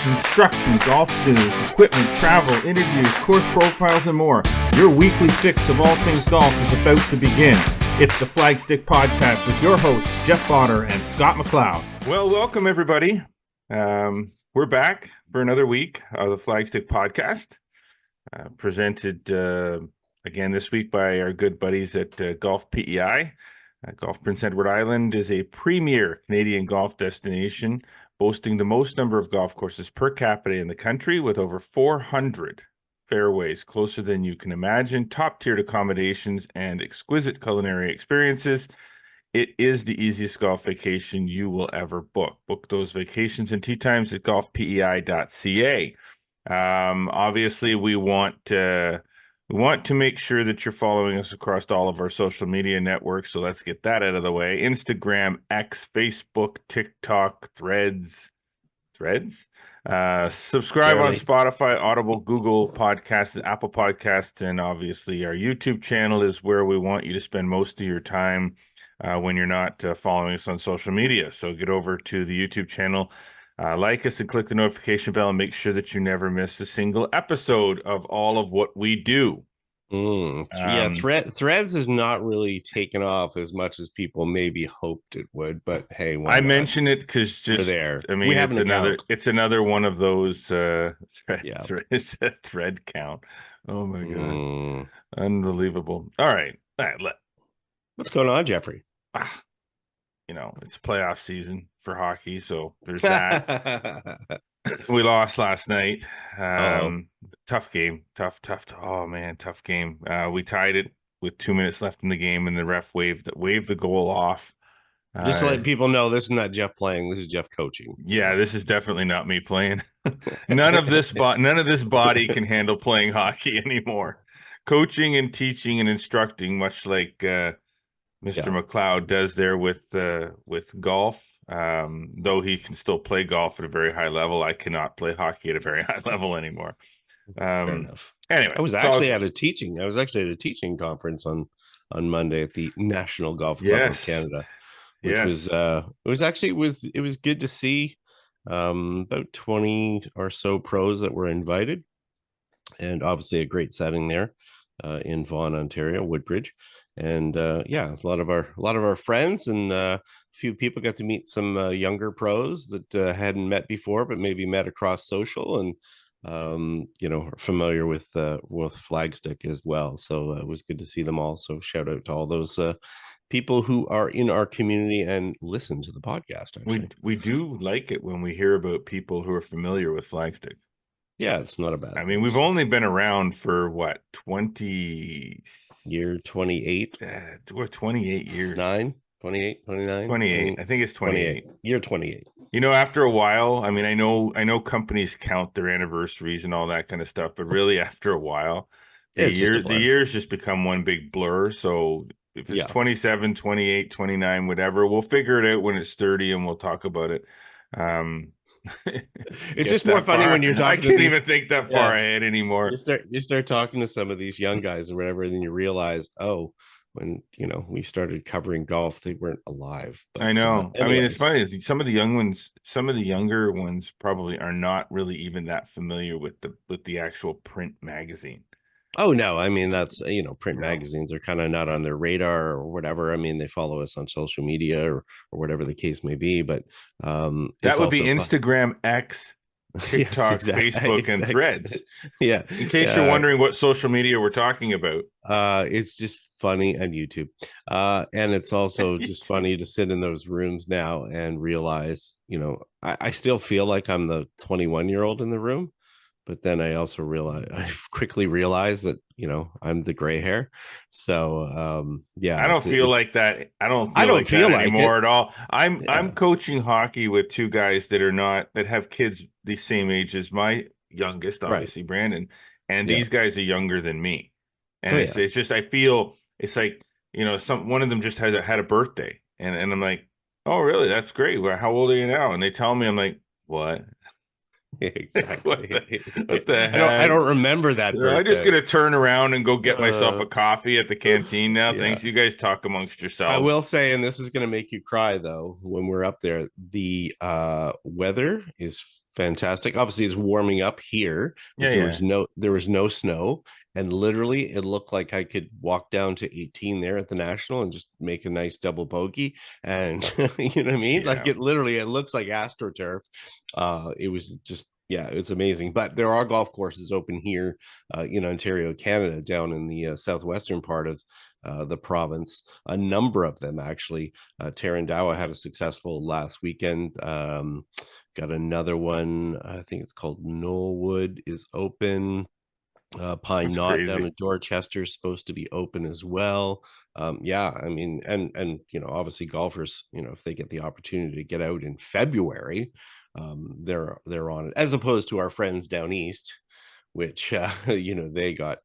Instruction, golf news, equipment, travel, interviews, course profiles, and more. Your weekly fix of all things golf is about to begin. It's the Flagstick Podcast with your hosts, Jeff Potter and Scott McLeod. Well, welcome, everybody. We're back for another week of the Flagstick Podcast, presented again this week by our good buddies at Golf PEI. Golf Prince Edward Island is a premier Canadian golf destination, boasting the most number of golf courses per capita in the country, with over 400 fairways, closer than you can imagine, top-tiered accommodations, and exquisite culinary experiences. It is the easiest golf vacation you will ever book. Book those vacations and tee times at golfpei.ca. Obviously, we want to make sure that you're following us across all of our social media networks, so let's get that out of the way. Instagram, X, Facebook, TikTok, Threads. Subscribe on Spotify, Audible, Google Podcasts, Apple Podcasts, and obviously our YouTube channel is where we want you to spend most of your time when you're not following us on social media. So get over to the YouTube channel, like us and click the notification bell, and make sure that you never miss a single episode of all of what we do. Threads is not really taken off as much as people maybe hoped it would, but hey, I mention it because there. I mean, it's another one of those it's a thread count. Oh my god, unbelievable! All right, what's going on, Jeffrey? It's playoff season for hockey, so there's that. We lost last night. Tough game. Tough. Oh man, tough game. We tied it with 2 minutes left in the game, and the ref waved the goal off. Just to let people know, this is not Jeff playing. This is Jeff coaching. Yeah, this is definitely not me playing. None of this body can handle playing hockey anymore. Coaching and teaching and instructing, much like Mr. McLeod does there with golf. Though he can still play golf at a very high level, I cannot play hockey at a very high level anymore. Fair enough. Anyway, I was actually at a teaching conference on Monday at the National Golf Club of Canada, which was it was good to see. About 20 or so pros that were invited, and obviously a great setting there in Vaughan, Ontario, Woodbridge. And a lot of our friends and a few people got to meet some younger pros that hadn't met before, but maybe met across social, and are familiar with Flagstick as well. So it was good to see them all. So shout out to all those people who are in our community and listen to the podcast. Actually. We do like it when we hear about people who are familiar with Flagstick. Yeah, it's not a bad thing. Mean, we've only been around for what, 28 years. 28 years. 28, 29. 28. I think it's 28. Year 28. After a while, I mean, I know companies count their anniversaries and all that kind of stuff, but really after a while, the years just become one big blur. So if it's 27, 28, 29, whatever, we'll figure it out when it's 30 and we'll talk about it. It's just more funny when you're talking. I can't even think that far ahead anymore. You start talking to some of these young guys or whatever, and then you realize, when we started covering golf, they weren't alive. But, I know. I mean, it's funny. Some of the younger ones probably are not really even that familiar with the actual print magazine. Oh no, I mean, that's print magazines are kind of not on their radar or whatever. I mean, they follow us on social media or whatever the case may be, but that would be Instagram, X, TikTok, Facebook, and Threads. Yeah. In case you're wondering what social media we're talking about. It's just funny on YouTube. And it's also just funny to sit in those rooms now and realize, I still feel like I'm the 21-year-old in the room. But then I quickly realized that, I'm the gray hair. So, I don't feel like that. I don't feel like anymore at all. I'm coaching hockey with two guys that have kids the same age as my youngest, obviously, Brandon. And these guys are younger than me. And it's just, I feel it's like, one of them just had a birthday. And I'm like, oh, really? That's great. Well, how old are you now? And they tell me, I'm like, what? Exactly. What the heck? I don't remember that. I'm just gonna turn around and go get myself a coffee at the canteen now. Thanks. You guys talk amongst yourselves. I will say, and this is gonna make you cry though, when we're up there, the weather is fantastic. Obviously, it's warming up here, but there was no snow, and literally, it looked like I could walk down to 18 there at the National and just make a nice double bogey, and you know what I mean? Like it looks like AstroTurf. It was just. Yeah, it's amazing. But there are golf courses open here in Ontario, Canada, down in the southwestern part of the province. A number of them, actually. Tarandawa had a successful last weekend. Got another one. I think it's called Knollwood is open. Pine Knot down in Dorchester is supposed to be open as well. Yeah, I mean, and obviously golfers, if they get the opportunity to get out in February, they're on it, as opposed to our friends down east, which they got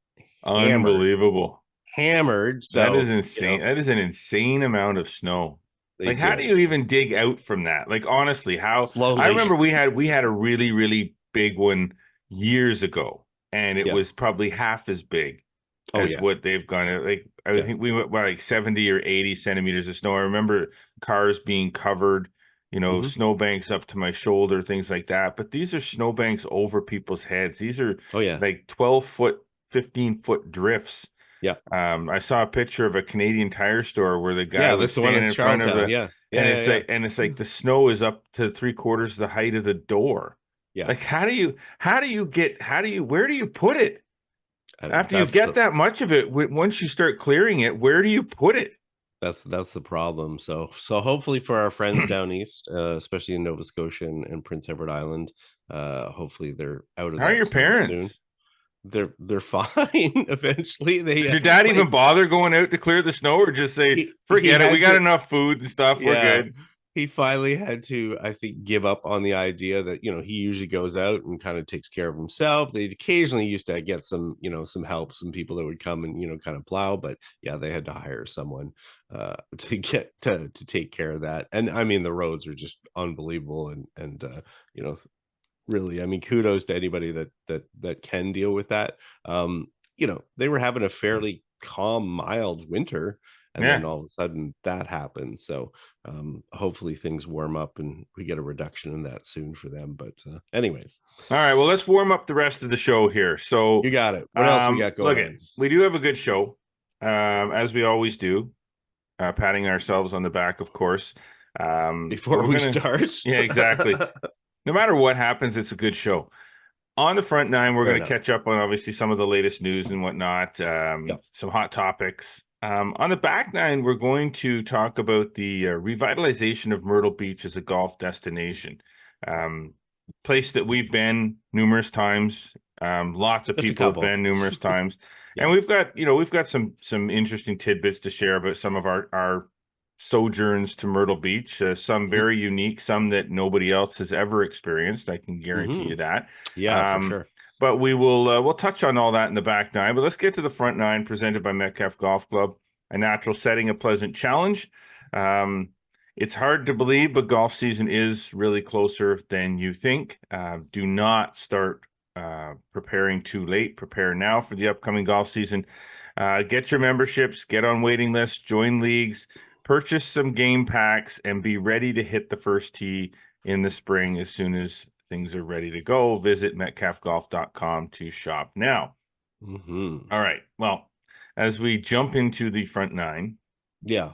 unbelievable hammered. So that is insane. That is an insane amount of snow. Like, how do you even dig out from that? Like, honestly, how? Slowly. I remember we had a really, really big one years ago, and it was probably half as big as what they've gone. Like, I think we went by like 70 or 80 centimeters of snow. I remember cars being covered, snowbanks up to my shoulder, things like that. But these are snowbanks over people's heads. These are like 12-foot, 15-foot drifts. Yeah. I saw a picture of a Canadian Tire store where the guy was standing in front of it. And it's like the snow is up to 3/4 the height of the door. Yeah. Like, where do you put it? After you get that much of it, once you start clearing it, where do you put it? That's the problem. So hopefully for our friends down east, especially in Nova Scotia and Prince Edward Island, hopefully they're out of that. How are your parents? Soon. They're fine. Eventually, Did your dad even bother going out to clear the snow, or just say, forget it, we got enough food and stuff, we're good? He finally had to, I think, give up on the idea that he usually goes out and kind of takes care of himself. They occasionally used to get some some help, some people that would come and kind of plow, but they had to hire someone to get to take care of that. And I mean, the roads are just unbelievable, and really, I mean, kudos to anybody that can deal with that. They were having a fairly calm, mild winter, and then all of a sudden that happened. So hopefully things warm up and we get a reduction in that soon for them. But anyways, all right, well, let's warm up the rest of the show here. So you got it. What else we got going on? We do have a good show, as we always do, patting ourselves on the back, of course, before we start. Yeah, exactly. No matter what happens, it's a good show. On the front nine, we're going to catch up on, obviously, some of the latest news and whatnot, some hot topics. On the back nine, we're going to talk about the revitalization of Myrtle Beach as a golf destination. Place that we've been numerous times. Lots of people have been numerous times. And we've got some interesting tidbits to share about some of our sojourns to Myrtle Beach, some very unique, some that nobody else has ever experienced. I can guarantee you that. Yeah, for sure. But we'll touch on all that in the back nine. But let's get to the front nine, presented by Metcalfe Golf Club. A natural setting, a pleasant challenge. It's hard to believe, but golf season is really closer than you think. Do not start preparing too late. Prepare now for the upcoming golf season. Get your memberships, get on waiting lists, join leagues, purchase some game packs, and be ready to hit the first tee in the spring as soon as things are ready to go. Visit metcalfegolf.com to shop now. All right. Well, as we jump into the front nine. Yeah.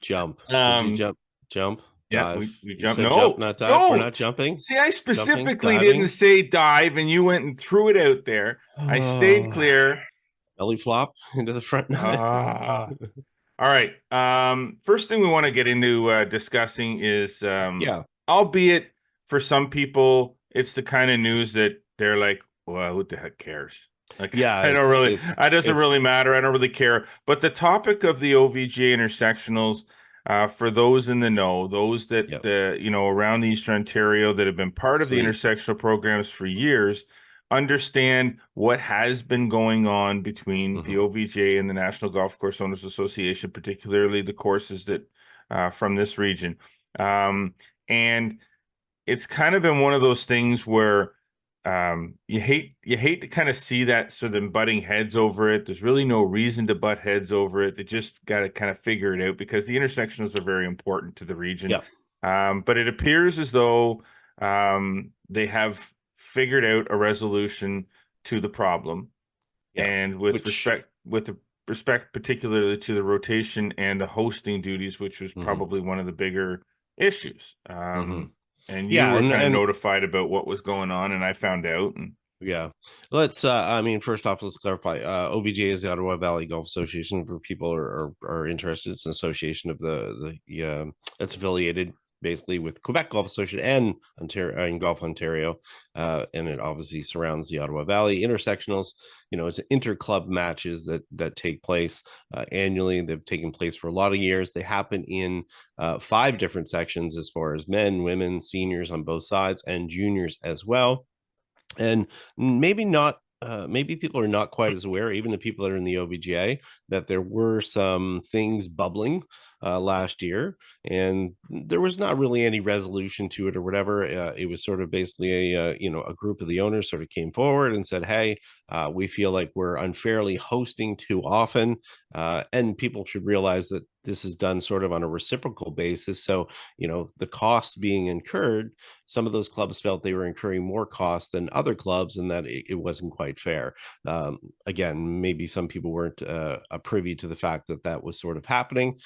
Jump. Did you jump? Yeah, we jump. No, jump, not dive. No. We're not jumping. See, I specifically didn't say dive, and you went and threw it out there. I stayed clear. Belly flop into the front nine. All right. First thing we want to get into discussing is, albeit for some people, it's the kind of news that they're like, well, who the heck cares? Like, it doesn't really matter. I don't really care. But the topic of the OVGA intersectionals, for those in the know, those that, around Eastern Ontario that have been part of the intersectional programs for years, understand what has been going on between the OVGA and the National Golf Course Owners Association, particularly the courses that from this region. And it's kind of been one of those things where you hate to kind of see that sort of butting heads over it. There's really no reason to butt heads over it. They just got to kind of figure it out because the intersectionals are very important to the region. But it appears as though they have figured out a resolution to the problem. Yeah. And with respect particularly to the rotation and the hosting duties, which was probably one of the bigger issues. And you were kind of notified about what was going on, and I found out. And yeah, let's. I mean, first off, let's clarify. OVGA is the Ottawa Valley Golf Association. For people are interested, it's an association of it's affiliated basically with Quebec Golf Association and Ontario and Golf Ontario, and it obviously surrounds the Ottawa Valley intersectionals. It's inter-club matches that take place annually. They've taken place for a lot of years. They happen in 5 different sections as far as men, women, seniors on both sides, and juniors as well. And maybe not maybe people are not quite as aware, even the people that are in the OVGA, that there were some things bubbling last year, and there was not really any resolution to it or whatever. It was sort of basically a group of the owners sort of came forward and said, hey, we feel like we're unfairly hosting too often, and people should realize that this is done sort of on a reciprocal basis. So the costs being incurred, some of those clubs felt they were incurring more costs than other clubs, and that it wasn't quite fair. Again, maybe some people weren't privy to the fact that was sort of happening.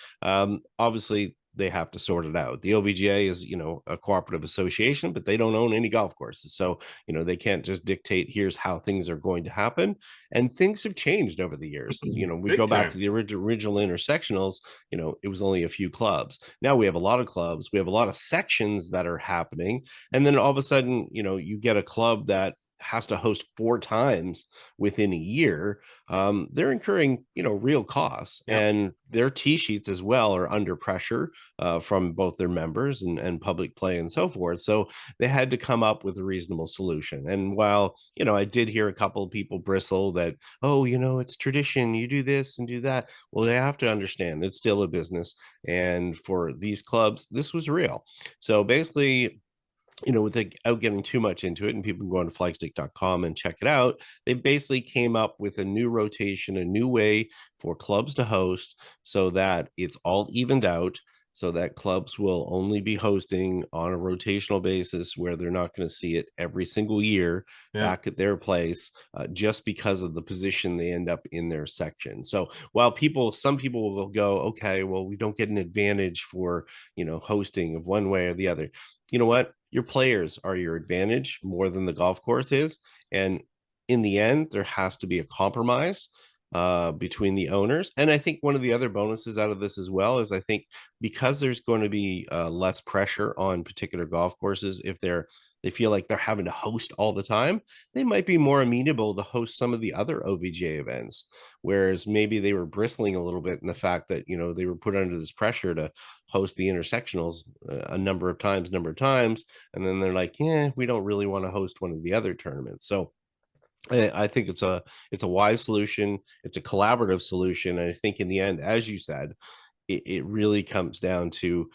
Obviously, they have to sort it out. The OVGA is, a cooperative association, but they don't own any golf courses. So, they can't just dictate, here's how things are going to happen. And things have changed over the years. We go back to the original intersectionals, it was only a few clubs. Now we have a lot of clubs. We have a lot of sections that are happening. And then all of a sudden, you get a club that has to host 4 times within a year. They're incurring real costs, and their tee sheets as well are under pressure from both their members and public play and so forth. So they had to come up with a reasonable solution. And while I did hear a couple of people bristle that, oh, it's tradition, you do this and do that, well, they have to understand it's still a business, and for these clubs this was real. So basically, without getting too much into it, and people can go on to flagstick.com and check it out, they basically came up with a new rotation, a new way for clubs to host, so that it's all evened out, so that clubs will only be hosting on a rotational basis, where they're not going to see it every single year back at their place, just because of the position they end up in their section. So while some people will go, okay, well, we don't get an advantage for hosting of one way or the other. You know what? Your players are your advantage more than the golf course is. And in the end, there has to be a compromise between the owners. And I think one of the other bonuses out of this as well is, I think, because there's going to be less pressure on particular golf courses, if they feel like they're having to host all the time, they might be more amenable to host some of the other OVGA events. Whereas maybe they were bristling a little bit in the fact that, they were put under this pressure to host the intersectionals a number of times. And then they're like, yeah, we don't really want to host one of the other tournaments. So I think it's a wise solution. It's a collaborative solution. And I think in the end, as you said, it really comes down to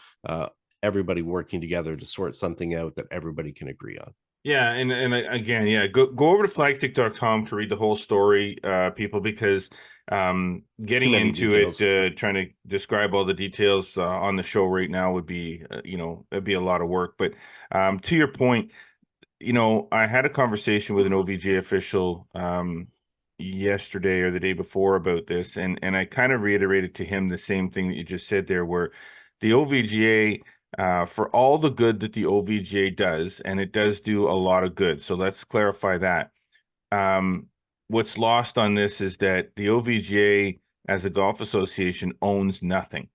everybody working together to sort something out that everybody can agree on. Yeah, and again, go over to flagstick.com to read the whole story, people, because getting into details. Trying to describe all the details on the show right now would be, it'd be a lot of work. But to your point, I had a conversation with an OVGA official yesterday or the day before about this, and I kind of reiterated to him the same thing that you just said there, where the OVGA, for all the good that the OVGA does, and it does do a lot of good, so let's clarify that. What's lost on this is that the OVGA as a golf association owns nothing.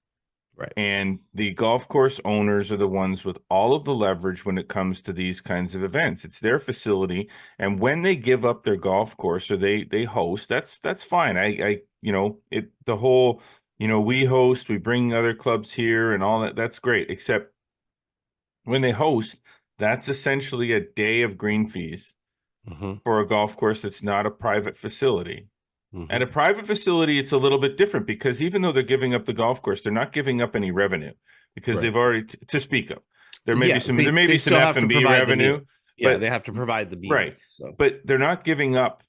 Right. And the golf course owners are the ones with all of the leverage when it comes to these kinds of events. It's their facility, and when they give up their golf course or they host, that's fine. The whole, we host, we bring other clubs here and all that, that's great. Except when they host, that's essentially a day of green fees for a golf course that's not a private facility. At a private facility, it's a little bit different, because even though they're giving up the golf course, they're not giving up any revenue, because they've already, to speak of. There may be some F&B revenue. But they have to provide the meal. Right. So. But they're not giving up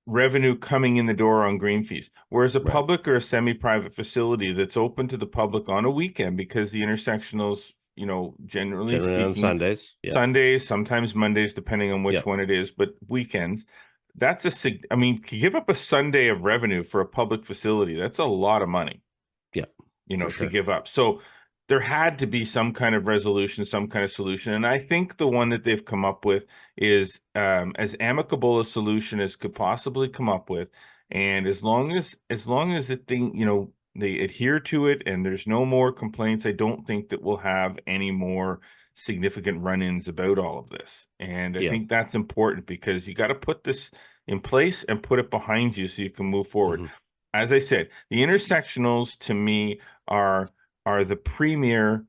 revenue coming in the door on green fees. Whereas a public or a semi-private facility that's open to the public on a weekend, because the intersectionals generally Generally on speaking, Sundays. Yeah. Sundays, sometimes Mondays, depending on which Yeah. one it is, but weekends. I mean, to give up a Sunday of revenue for a public facility, that's a lot of money, Yeah. For to sure. give up. So there had to be some kind of resolution, some kind of solution. And I think the one that they've come up with is as amicable a solution as could possibly come up with. And as long as the thing, they adhere to it and there's no more complaints, I don't think that we'll have any more significant run-ins about all of this. And I Yeah. think that's important because you got to put this in place and put it behind you so you can move forward. Mm-hmm. As I said, the intersectionals to me are the premier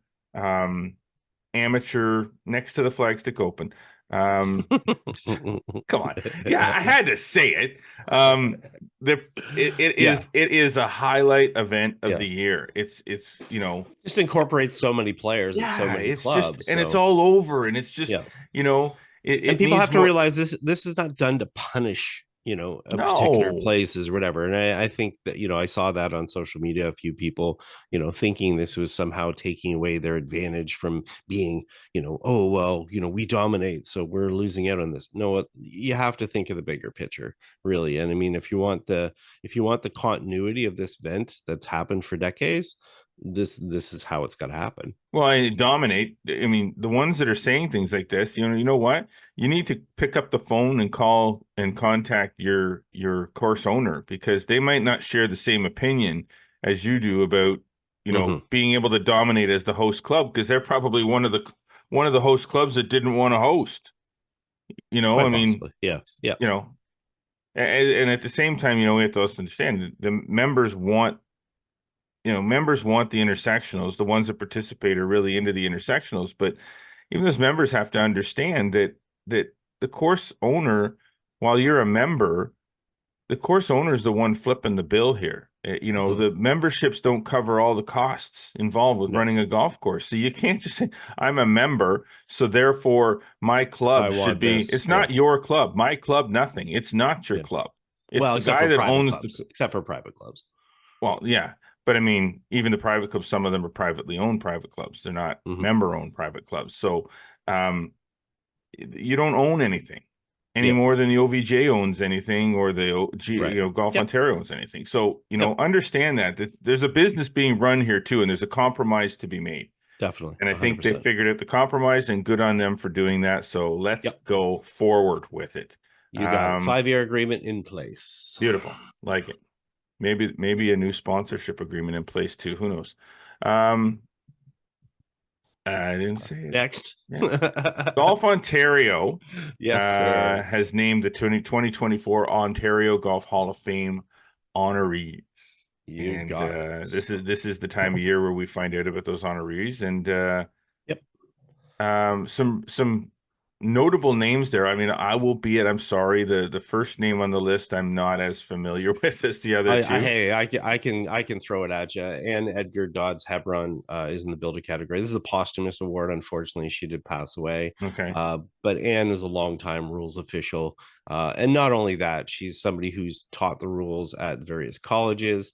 amateur next to the Flagstick Open. Um, Come on, yeah, I had to say it. The it Yeah. is it is a highlight event of Yeah. the year. It's Just incorporates so many players at so yeah, many it's just clubs. and it's So all over, and it's just yeah. And it people needs have to more. realize this is not done to punish a particular No, places or whatever. And I think that I saw that on social media, a few people thinking this was somehow taking away their advantage from being oh well we dominate so we're losing out on this. No, you have to think of the bigger picture, really. And I mean, if you want the continuity of this event that's happened for decades, this is how it's got to happen. well, I dominate. I mean, the ones that are saying things like this, you know what? You need to pick up the phone and call and contact your course owner because they might not share the same opinion as you do about, Hmm. being able to dominate as the host club because they're probably one of the host clubs that didn't want to host. I Quite mean, possibly. Yeah. Yeah. and at the same time, we have to also understand the members want the intersectionals. The ones that participate are really into the intersectionals, but even those members have to understand that the course owner, while you're a member, the course owner is the one flipping the bill here. Hmm. The memberships don't cover all the costs involved with No, running a golf course. So you can't just say, I'm a member, so therefore my I club should want be, this. it's Yeah. not your club. My club, nothing. It's not your Yeah. club. It's Well, the guy that owns the, except for private clubs. well, yeah. But I mean, even the private clubs, some of them are privately owned private clubs. They're not Hmm. member owned private clubs. So um, you don't own anything any Yeah. more than the OVJ owns anything or the Right. Golf Yep. Ontario owns anything. So, Yep. understand that there's a business being run here too, and there's a compromise to be made. Definitely. And I think they 100%. figured out the compromise and good on them for doing that. So let's Yep. go forward with it. You got it. 5-year agreement in place. Beautiful. Like it. Maybe a new sponsorship agreement in place too. Who knows? Um, I didn't say it. Next. Yeah. Golf Ontario Yes, sir. has named the 2024 Ontario Golf Hall of Fame honorees. You And got it. this is the time of year where we find out about those honorees. And Yep. some notable names there. I mean, I'm sorry, the first name on the list I'm not as familiar with as the other two. I can throw it at you. And Edgar Dodds Hebron is in the builder category. This is a posthumous award. Unfortunately, she did pass away. Okay. But Anne is a longtime rules official, and not only that, she's somebody who's taught the rules at various colleges.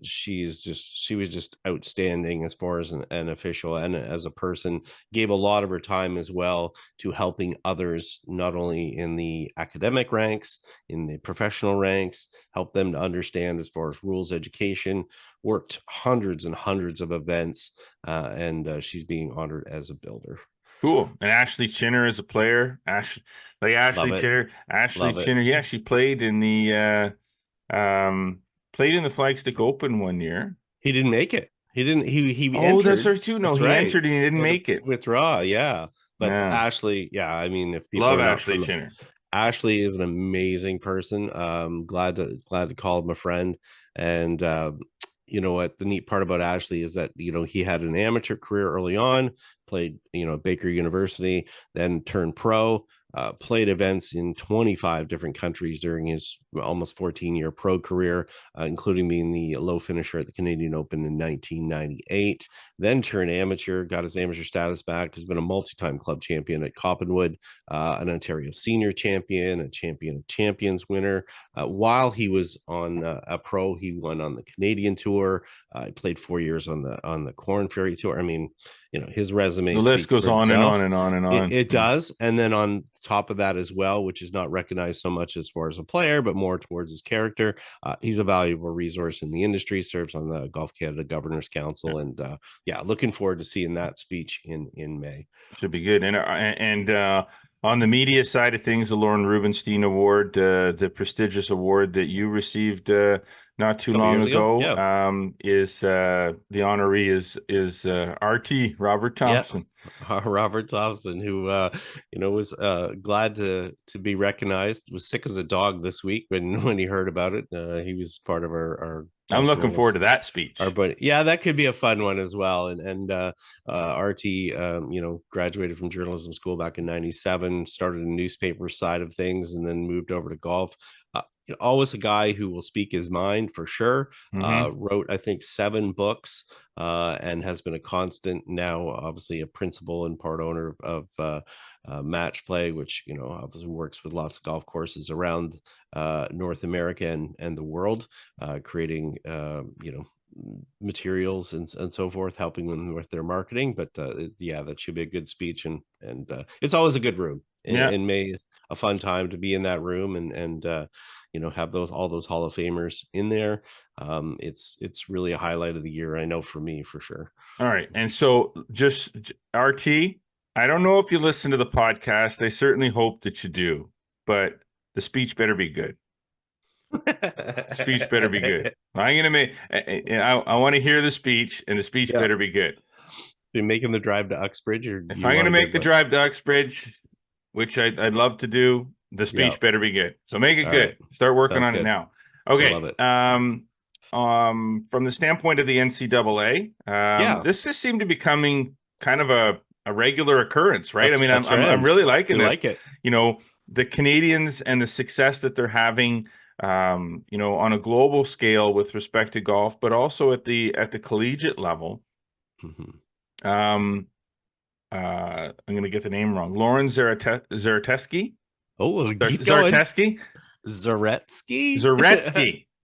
She was just outstanding as far as an official and as a person. Gave a lot of her time as well to helping others, not only in the academic ranks, in the professional ranks, help them to understand as far as rules education. Worked hundreds and hundreds of events, and she's being honored as a builder. Cool. And Ashley Chinner is a player. Ashley Love it. Chinner. Ashley Love it. Chinner. Yeah, she played in the Flagstick Open one year. He didn't make it. He didn't. He Oh, that's entered. right too. No, That's he right. entered and he He didn't had to make it. withdraw. Yeah, but Yeah. Ashley. Yeah, I mean, if people Love are not Ashley from Chinner. Ashley is an amazing person. Glad to call him a friend. And you know what? The neat part about Ashley is that he had an amateur career early on, played Baker University, then turned pro. Played events in 25 different countries during his almost 14-year pro career, including being the low finisher at the Canadian Open in 1998. then turned amateur, got his amateur status back, has been a multi-time club champion at Coppenwood, an Ontario senior champion, a champion of champions winner. While he was on a pro, he won on the Canadian tour. He played 4 years on the Corn Ferry tour. I mean, his resume, the list goes on and on and on and on. It does. And then on top of that as well, which is not recognized so much as far as a player, but more towards his character, he's a valuable resource in the industry, serves on the Golf Canada Governors Council. And looking forward to seeing that speech in May. Should be good. And on the media side of things, the Lauren Rubenstein Award, the prestigious award that you received not too long ago, is the honoree is RT Robert Thompson. Yeah. Robert Thompson, who was glad to be recognized. Was sick as a dog this week when he heard about it. He was part of our I'm looking forward to that speech. That could be a fun one as well. And RT, graduated from journalism school back in '97, started a newspaper side of things, and then moved over to golf. Always a guy who will speak his mind for sure. Wrote, I think, 7 books, and has been a constant. Now, obviously, a principal and part owner of Match Play, which obviously works with lots of golf courses around North America and the world, creating materials and so forth, helping them with their marketing. But that should be a good speech, and it's always a good room. In May is a fun time to be in that room and have all those Hall of Famers in there. It's really a highlight of the year, I know, for me, for sure. All right. And so just RT, I don't know if you listen to the podcast. I certainly hope that you do, but the speech better be good. Speech better be good. I'm going to make, I want to hear the speech, and the speech better be good. You're making the drive to Uxbridge? Or if I'm going to make the drive to Uxbridge, which I'd love to do, the speech better be good. So make it good. Right. Start working on it now. Okay. Love it. From the standpoint of the NCAA, this just seemed to be becoming kind of a regular occurrence, right? I'm really liking this. Like it. The Canadians and the success that they're having, on a global scale with respect to golf, but also at the collegiate level. I'm going to get the name wrong. Lauren Zareteski. Oh, Zaretsky.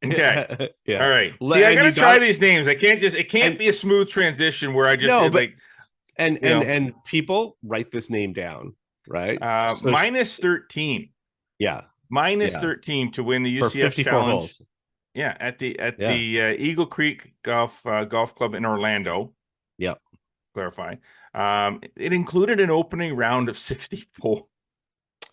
Okay. Yeah. All right. See, I got to try these names. I can't it can't be a smooth transition where I just and people write this name down, right? Minus 13. Yeah. Minus 13 to win the UCF Challenge. Holes. Yeah, at the Eagle Creek Golf Club in Orlando. Yeah. Clarify. It included an opening round of 64.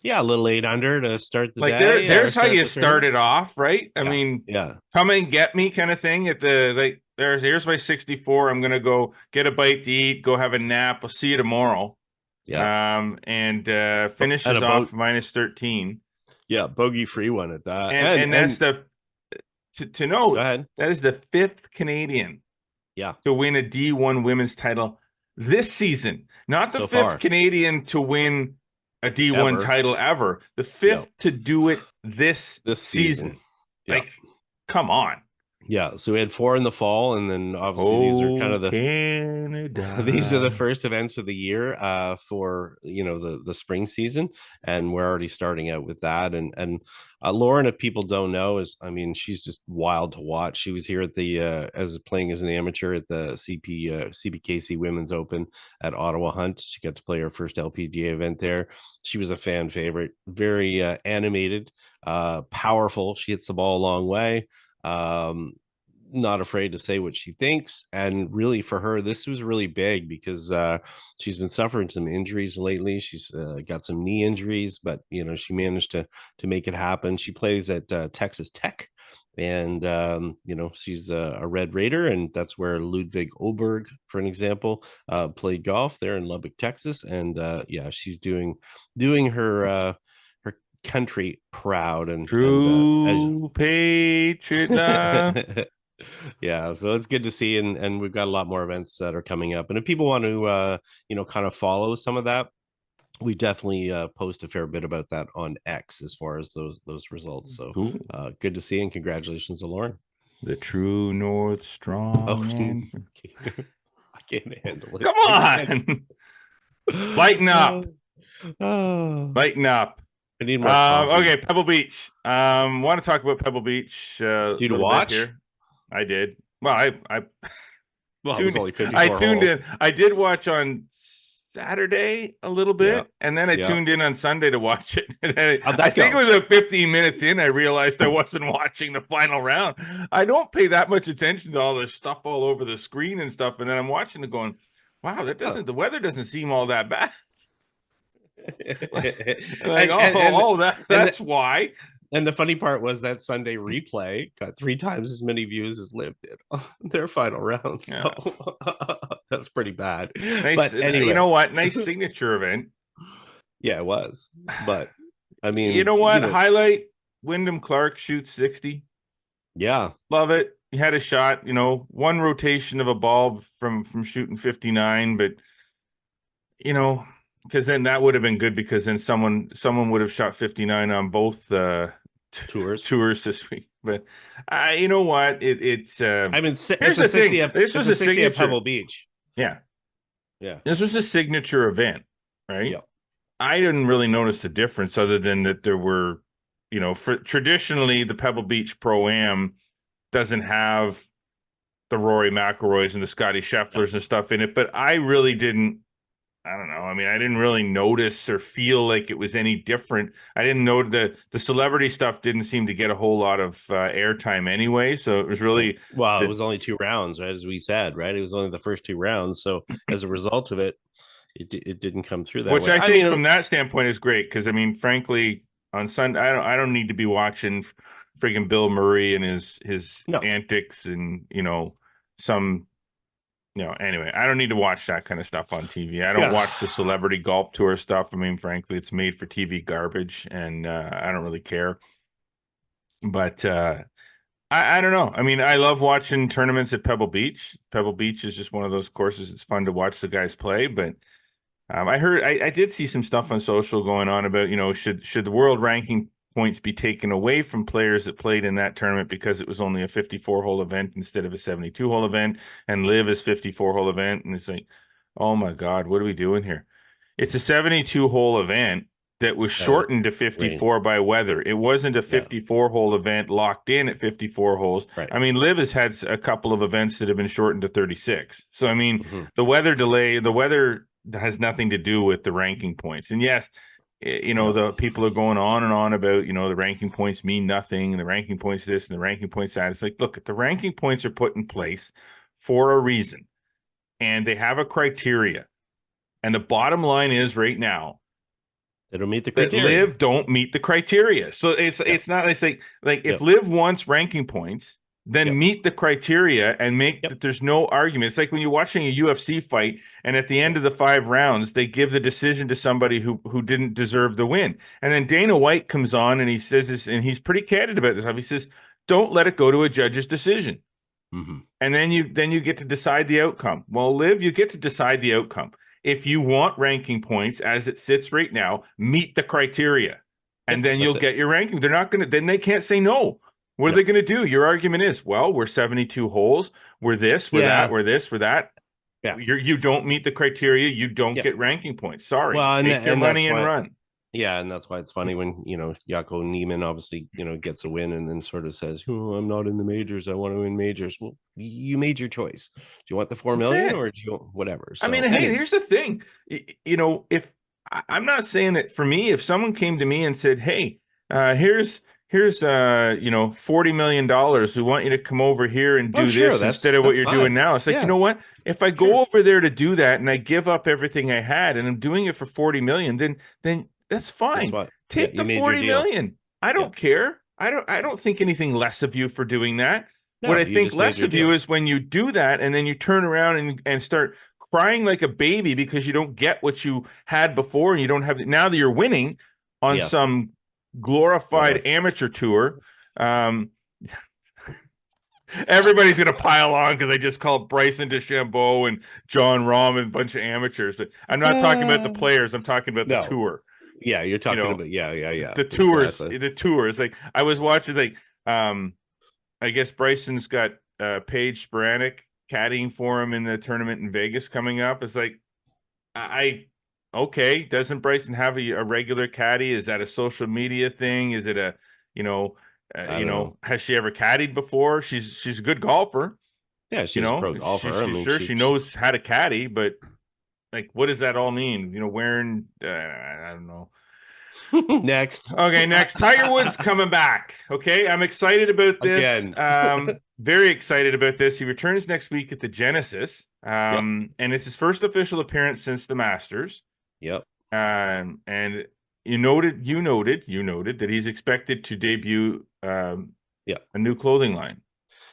Yeah, a little 800 to start the day. There's how you started off, right? I mean, come and get me kind of thing at the here's my 64. I'm gonna go get a bite to eat, go have a nap. I'll see you tomorrow. Yeah. And finishes off minus 13. Yeah, bogey free one at that. And that's to note, that is the 5th Canadian to win a D1 women's title this season. Not the 5th Canadian to win a D1 title ever. The 5th to do it this season. Come on. Yeah, so we had 4 in the fall, and then obviously these are kind of Canada. These are the first events of the year for the spring season, and we're already starting out with that. And Lauren, if people don't know, she's just wild to watch. She was here at the playing as an amateur at the CPKC Women's Open at Ottawa Hunt. She got to play her first LPGA event there. She was a fan favorite, very animated, powerful. She hits the ball a long way. Not afraid to say what she thinks, and really for her this was really big because she's been suffering some injuries lately. She's got some knee injuries, but she managed to make it happen. She plays at Texas Tech, and she's a Red Raider, and that's where Ludwig Oberg, for an example, played golf there in Lubbock, Texas. And she's doing her country proud and true patriot. Yeah, so it's good to see, and we've got a lot more events that are coming up. And if people want to kind of follow some of that, we definitely post a fair bit about that on X as far as those results. So cool. Good to see, and congratulations to Lauren. The true north strong. can't handle it. Come on. Lighten up. Lighten up. I need more coffee. Okay, Pebble Beach. Want to talk about Pebble Beach a little bit here? I did. Well, I well, it was only 54 I tuned holes. in. I did watch on Saturday a little bit, and then I tuned in on Sunday to watch it. I think it was about 15 minutes in, I realized I wasn't watching the final round. I don't pay that much attention to all this stuff all over the screen and stuff, and then I'm watching it going, wow, the weather doesn't seem all that bad. That's why. And the funny part was that Sunday replay got 3 times as many views as Liv did on their final round. So that's pretty bad. Nice, but anyway, you know what? Nice signature event. Yeah, it was. But I mean, you know what? Highlight: Wyndham Clark shoots 60. Yeah, love it. He had a shot. One rotation of a ball from shooting 59, but because then that would have been good because then someone would have shot 59 on both tours this week. But you know what? It's I mean, here's the thing. This was a signature at Pebble Beach. Yeah. This was a signature event, right? Yeah. I didn't really notice the difference other than that there were, traditionally the Pebble Beach Pro-Am doesn't have the Rory McIlroys and the Scotty Schefflers and stuff in it, but I really didn't. I don't know. I mean, I didn't really notice or feel like it was any different. I didn't know the celebrity stuff didn't seem to get a whole lot of airtime anyway. So it was really it was only 2 rounds, right? As we said, right? It was only the first 2 rounds. So as a result of it, it didn't come through that which way. I think from that standpoint is great because I mean, frankly, on Sunday I don't need to be watching freaking Bill Murray and his antics and some. Anyway, I don't need to watch that kind of stuff on TV. I don't watch the celebrity golf tour stuff. I mean, frankly, it's made for TV garbage, and I don't really care. But I don't know. I mean, I love watching tournaments at Pebble Beach. Pebble Beach is just one of those courses. It's fun to watch the guys play. But I did see some stuff on social going on about, should the world ranking points be taken away from players that played in that tournament because it was only a 54-hole event instead of a 72-hole event, and live as 54-hole event. And it's like, oh my God, what are we doing here? It's a 72-hole event that was shortened to 54 by weather. It wasn't a 54-hole event locked in at 54 holes. Right. I mean, live has had a couple of events that have been shortened to 36. So, I mean, the weather has nothing to do with the ranking points. And yes, the people are going on and on about, the ranking points mean nothing and the ranking points this and the ranking points that. It's like, look, the ranking points are put in place for a reason and they have a criteria. And the bottom line is right now, they don't meet the criteria. Liv don't meet the criteria. So it's not, it's like if Liv wants ranking points, then meet the criteria and make that there's no argument. It's like when you're watching a UFC fight and at the end of the 5 rounds, they give the decision to somebody who didn't deserve the win. And then Dana White comes on and he says this, and he's pretty candid about this. He says, don't let it go to a judge's decision. Mm-hmm. And then you get to decide the outcome. Well, Liv, you get to decide the outcome. If you want ranking points as it sits right now, meet the criteria. And then you'll get your ranking. They're not going to, then they can't say no. What are they going to do? Your argument is, well, we're 72 holes. We're this, we're that, we're this, we're that. Yeah. You don't meet the criteria. You don't get ranking points. Sorry. Well, take your money and run. Yeah, and that's why it's funny when, Jaco Neiman obviously, gets a win and then sort of says, oh, I'm not in the majors. I want to win majors. Well, you made your choice. Do you want the 4 million or do you want whatever? So, I mean, hey, here's the thing. If I'm not saying that for me, if someone came to me and said, hey, here's $40 million. We want you to come over here and do this instead of what you're doing now. It's like, you know what? If I go over there to do that and I give up everything I had and I'm doing it for 40 million, then that's fine. Take the 40 million. I don't care. I don't think anything less of you for doing that. No, what I think less of you is when you do that and then you turn around and start crying like a baby because you don't get what you had before and you don't have it now that you're winning on some glorified amateur tour. Everybody's gonna pile on because I just called Bryson DeChambeau and John Rahm and a bunch of amateurs. But I'm not talking about the players. I'm talking about the tour. Yeah, you're talking about the tours. Exactly. The tours. Like I was watching. I guess Bryson's got Paige Sporanic caddying for him in the tournament in Vegas coming up. It's like, okay, doesn't Bryson have a regular caddy? Is that a social media thing? Is it a, you know, I don't know. has she ever caddied before? She's a good golfer. Yeah, she's a pro golfer. I mean, she knows how to caddy, but like, what does that all mean? Wearing, I don't know. Next. Okay, next. Tiger Woods coming back. Okay, I'm excited about this. Again. Very excited about this. He returns next week at the Genesis. Yep. And it's his first official appearance since the Masters. Yep. And you noted that he's expected to debut a new clothing line.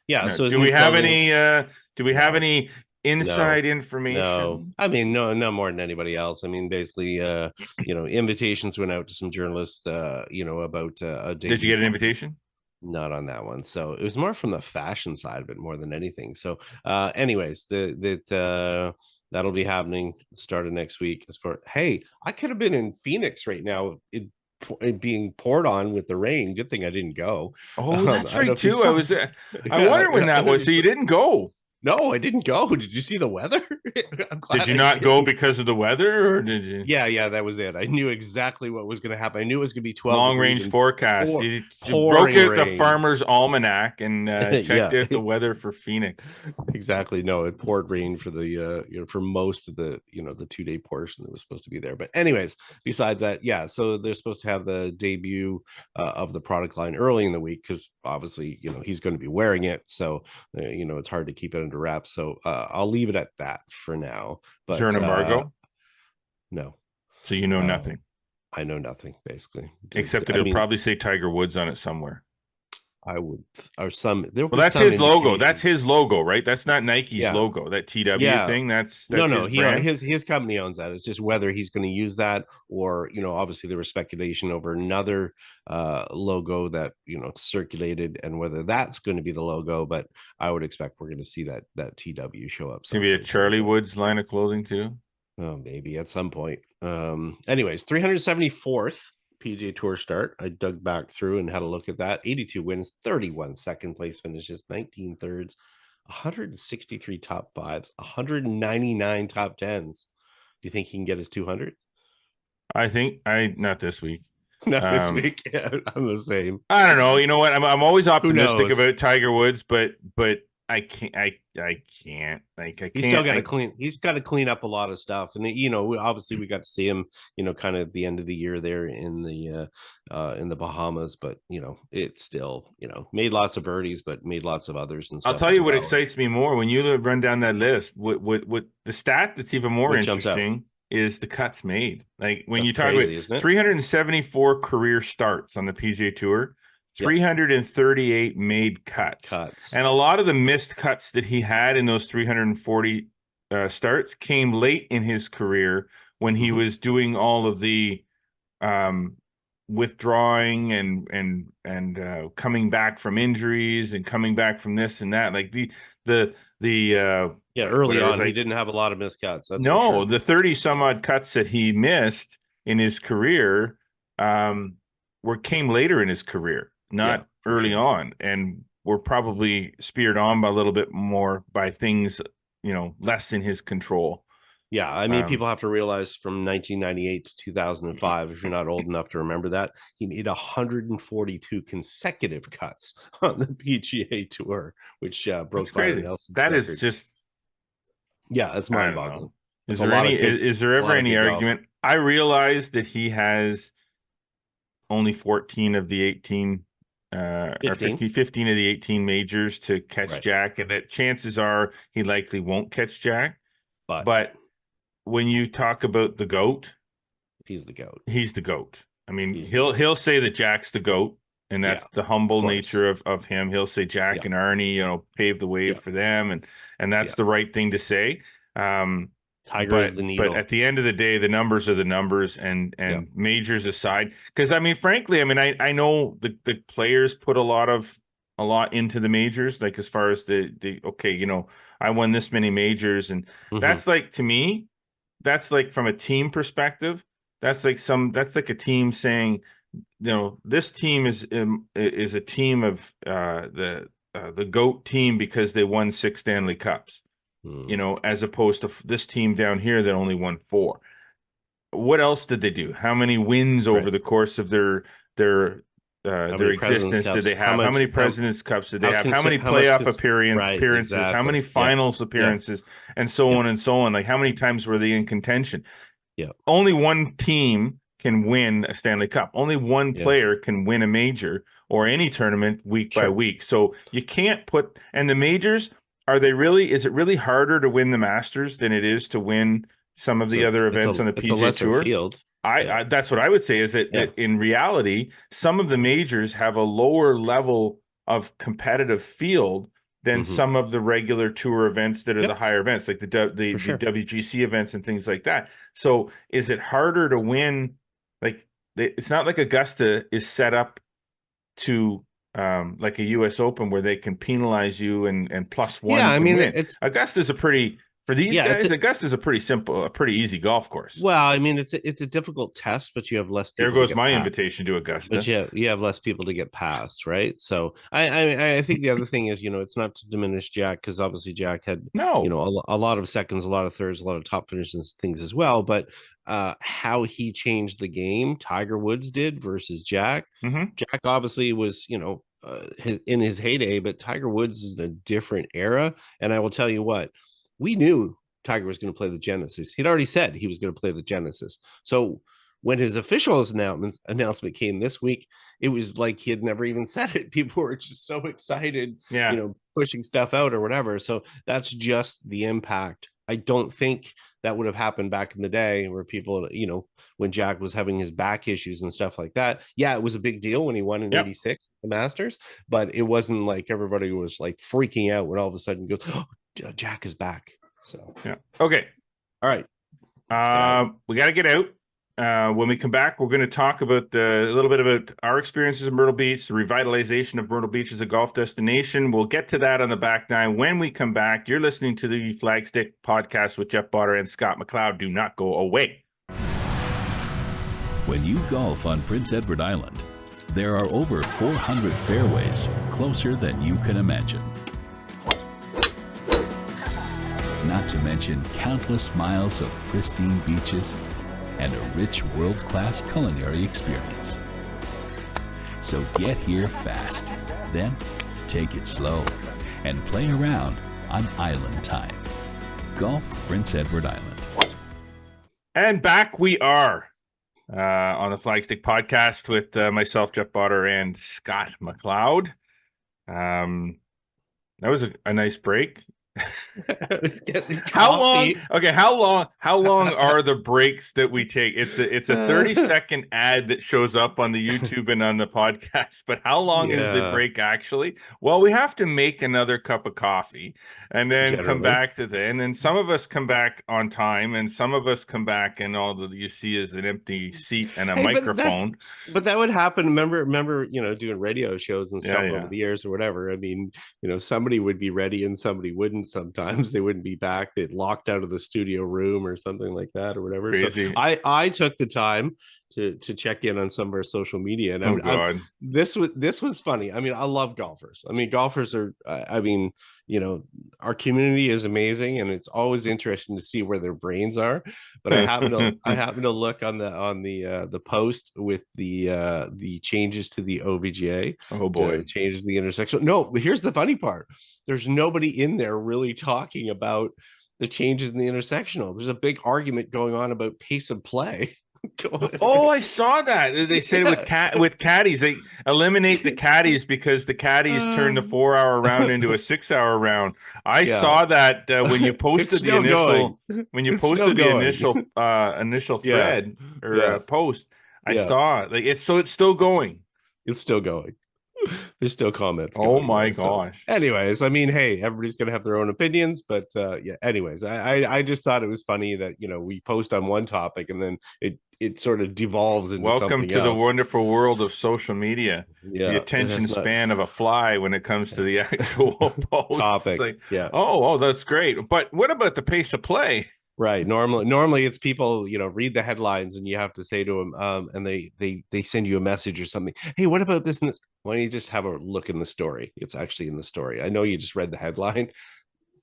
Yeah. Now, so do we have any inside information? No, I mean, no more than anybody else. I mean, basically, invitations went out to some journalists, about a debut. Did you get an invitation? Not on that one. So it was more from the fashion side of it more than anything. So, anyways, that'll be happening start of next week. Hey, I could have been in Phoenix right now. It being poured on with the rain. Good thing I didn't go. Oh, that's right too. I wonder when that was. So you didn't go? No, I didn't go. Did you see the weather? Did you not go because of the weather, or did you? Yeah, that was it. I knew exactly what was going to happen. I knew it was going to be 12 long-range forecast. You broke out the Farmer's Almanac and checked out the weather for Phoenix. Exactly. No, it poured rain for the for most of the the 2-day portion that was supposed to be there. But anyways, besides that, yeah. So they're supposed to have the debut of the product line early in the week because obviously he's going to be wearing it. So it's hard to keep it under wraps. So I'll leave it at that for now. But is there an embargo? No. So nothing. I know nothing basically, except that it'll probably say Tiger Woods on it somewhere. I would, or some. Well, that's his logo. That's his logo, right? That's not Nike's logo. That TW thing. That's no. His company owns that. It's just whether he's going to use that or obviously there was speculation over another logo that circulated and whether that's going to be the logo. But I would expect we're going to see that TW show up. It's gonna be a Charlie Woods line of clothing too. Oh, maybe at some point. Anyways, 374th. PGA Tour start. I dug back through and had a look at that. 82 wins, 31 second place finishes, 19 thirds, 163 top fives, 199 top tens. Do you think he can get his 200th? Not this week. Not this week. Yeah, I'm the same. I don't know. You know what? I'm always optimistic about Tiger Woods, but I can't. He's still got to clean. He's got to clean up a lot of stuff, and obviously we got to see him, kind of at the end of the year there in the Bahamas, but it's still made lots of birdies, but made lots of others and stuff. I'll tell you what excites me more when you run down that list. What the stat that's even more interesting is the cuts made. Like when you talk about 374 career starts on the PGA Tour. 338 made cuts. And a lot of the missed cuts that he had in those 340 starts came late in his career when he was doing all of the withdrawing and coming back from injuries and coming back from this and that. Like early on he didn't have a lot of missed cuts. That's no, the 30 some odd cuts that he missed in his career came later in his career. Not early on, and we're probably speared on by a little bit more by things, less in his control. Yeah, I mean, people have to realize from 1998 to 2005, if you're not old enough to remember that, he made 142 consecutive cuts on the PGA Tour, which broke Byron Nelson's record. Is just, it's mind-boggling. Is there ever any argument? I realize that he has only 14 of the 18. 15 of the 18 majors to catch Jack, and that chances are he likely won't catch Jack. But when you talk about the GOAT, he's the GOAT. He's the GOAT. I mean, he'll say that Jack's the GOAT, and that's the humble nature of him. He'll say Jack and Arnie, paved the way for them, and that's the right thing to say. Tiger is the needle. But at the end of the day, the numbers are the numbers, and majors aside, because frankly, I know the players put a lot into the majors, like as far as I won this many majors, and that's like, to me, that's like from a team perspective, that's like a team saying, this team is a team of the GOAT team because they won 6 Stanley Cups. you know, as opposed to this team down here that only won 4. What else did they do? How many wins over the course of their existence did they have? How many President's Cups did they have? How many playoff appearances? How many finals appearances? And so on and so on. Like, how many times were they in contention? Yeah. Only one team can win a Stanley Cup. Only one player can win a major or any tournament week by week. So you can't put, and the majors, is it really harder to win the Masters than it is to win some of the other events on the PGA Tour? Field. I that's what I would say, is that in reality, some of the majors have a lower level of competitive field than some of the regular tour events that are the higher events, like the WGC events and things like that. So is it harder to win? Like, it's not like Augusta is set up to like a U.S. Open where they can penalize you and +1 can win. Augusta's a pretty, for these guys, Augusta's a pretty easy golf course. Well, I mean, it's a difficult test, but you have less people. There goes my invitation to Augusta. But you have less people to get past, right? So I think the other thing is, you know, it's not to diminish Jack, because obviously Jack had you know a lot of seconds, a lot of thirds, a lot of top finishes, things as well. But how he changed the game, Tiger Woods did versus Jack. Jack obviously was, you know, in his heyday, but Tiger Woods is in a different era. And I will tell you what, we knew Tiger was going to play the Genesis. He'd already said he was going to play the Genesis. So when his official announcement came this week, it was like he had never even said it. People were just so excited, you know, pushing stuff out or whatever. So that's just the impact. I don't think that would have happened back in the day where people, you know, when Jack was having his back issues and stuff like that. Yeah, it was a big deal when he won in 86, the Masters, but it wasn't like everybody was like freaking out when all of a sudden goes, oh, Jack is back. So okay, all right, we got to get out. When we come back, we're going to talk about a little bit about our experiences in Myrtle Beach, the revitalization of Myrtle Beach as a golf destination. We'll get to that on the back nine when we come back. You're listening to the Flagstick podcast with Jeff Botter and Scott McLeod. Do not go away. When you golf on Prince Edward Island, there are over 400 fairways closer than you can imagine. Not to mention countless miles of pristine beaches and a rich world-class culinary experience. So get here fast, then take it slow and play around on Island Time. Golf Prince Edward Island. And back we are on the Flagstick podcast with myself, Jeff Botter, and Scott McLeod. That was a nice break. I was getting how long are the breaks that we take? It's a 30-second ad that shows up on the YouTube and on the podcast, but how long is the break actually? Well, we have to make another cup of coffee and then come back to and then some of us come back on time and some of us come back and all that you see is an empty seat and a microphone. But that would happen. Remember, you know, doing radio shows and stuff over the years or whatever. I mean, you know, somebody would be ready and somebody wouldn't. Sometimes they wouldn't be back. They'd locked out of the studio room or something like that or whatever. Crazy. So I took the time to check in on some of our social media, and this was funny. I mean, I love golfers. I mean, golfers are. I mean, you know, our community is amazing, and it's always interesting to see where their brains are. But I happen to look on the post with the changes to the OVGA. Oh boy, changes the intersection. No, but here's the funny part. There's nobody in there really talking about the changes in the intersectional. There's a big argument going on about pace of play. Oh, I saw that. They said with caddies, they eliminate the caddies because the caddies turn the 4-hour round into a 6-hour round. I saw that when you posted the initial thread or post. I saw it. Like it's still going. It's still going. There's still comments. Oh my gosh. So, anyways, I mean, hey, everybody's gonna have their own opinions, but anyways, I just thought it was funny that, you know, we post on one topic and then it sort of devolves into welcome to the wonderful world of social media. The attention span of a fly when it comes to the actual post topic. Like, oh, that's great. But what about the pace of play? Right. Normally it's people, you know, read the headlines and you have to say to them, and they send you a message or something. Hey, what about this and this? Why don't you just have a look in the story? It's actually in the story. I know you just read the headline.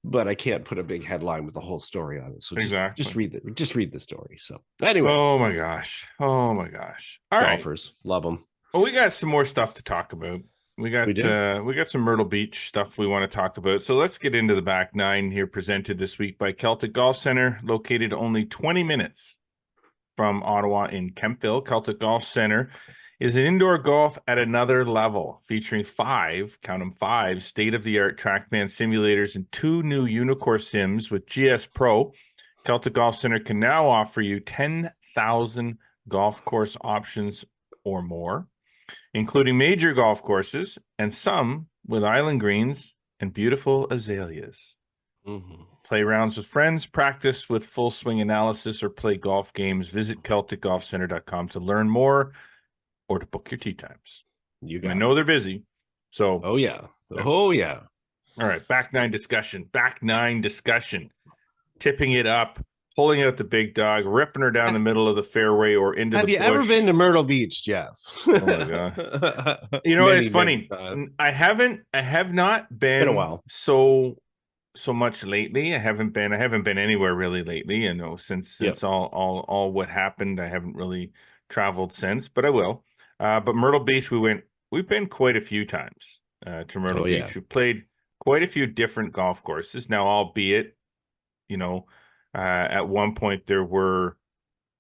but I can't put a big headline with the whole story on it. So just read the story. So anyways. Oh my gosh. All golfers, right. love them. Well, we got some more stuff to talk about. We got some Myrtle Beach stuff we want to talk about. So let's get into the back nine here, presented this week by Celtic Golf Center, located only 20 minutes from Ottawa in Kempville. Celtic Golf Center is an indoor golf at another level, featuring five state-of-the-art TrackMan simulators and 2 new Unicore sims with GS Pro. Celtic Golf Center can now offer you 10,000 golf course options or more, including major golf courses and some with island greens and beautiful azaleas. Mm-hmm. Play rounds with friends, practice with full swing analysis, or play golf games. Visit CelticGolfCenter.com to learn more or to book your tee times. I know they're busy. So Oh yeah. All right, back nine discussion. Tipping it up, pulling out the big dog, ripping her down the middle of the fairway or into the bush. Have you ever been to Myrtle Beach, Jeff? Oh my god. It's funny. I have not been a while. So much lately. I haven't been anywhere really lately. Since all what happened, I haven't really traveled since, but I will. But Myrtle Beach, we've been quite a few times to Myrtle Beach. Yeah. We've played quite a few different golf courses. Now, albeit, at one point there were,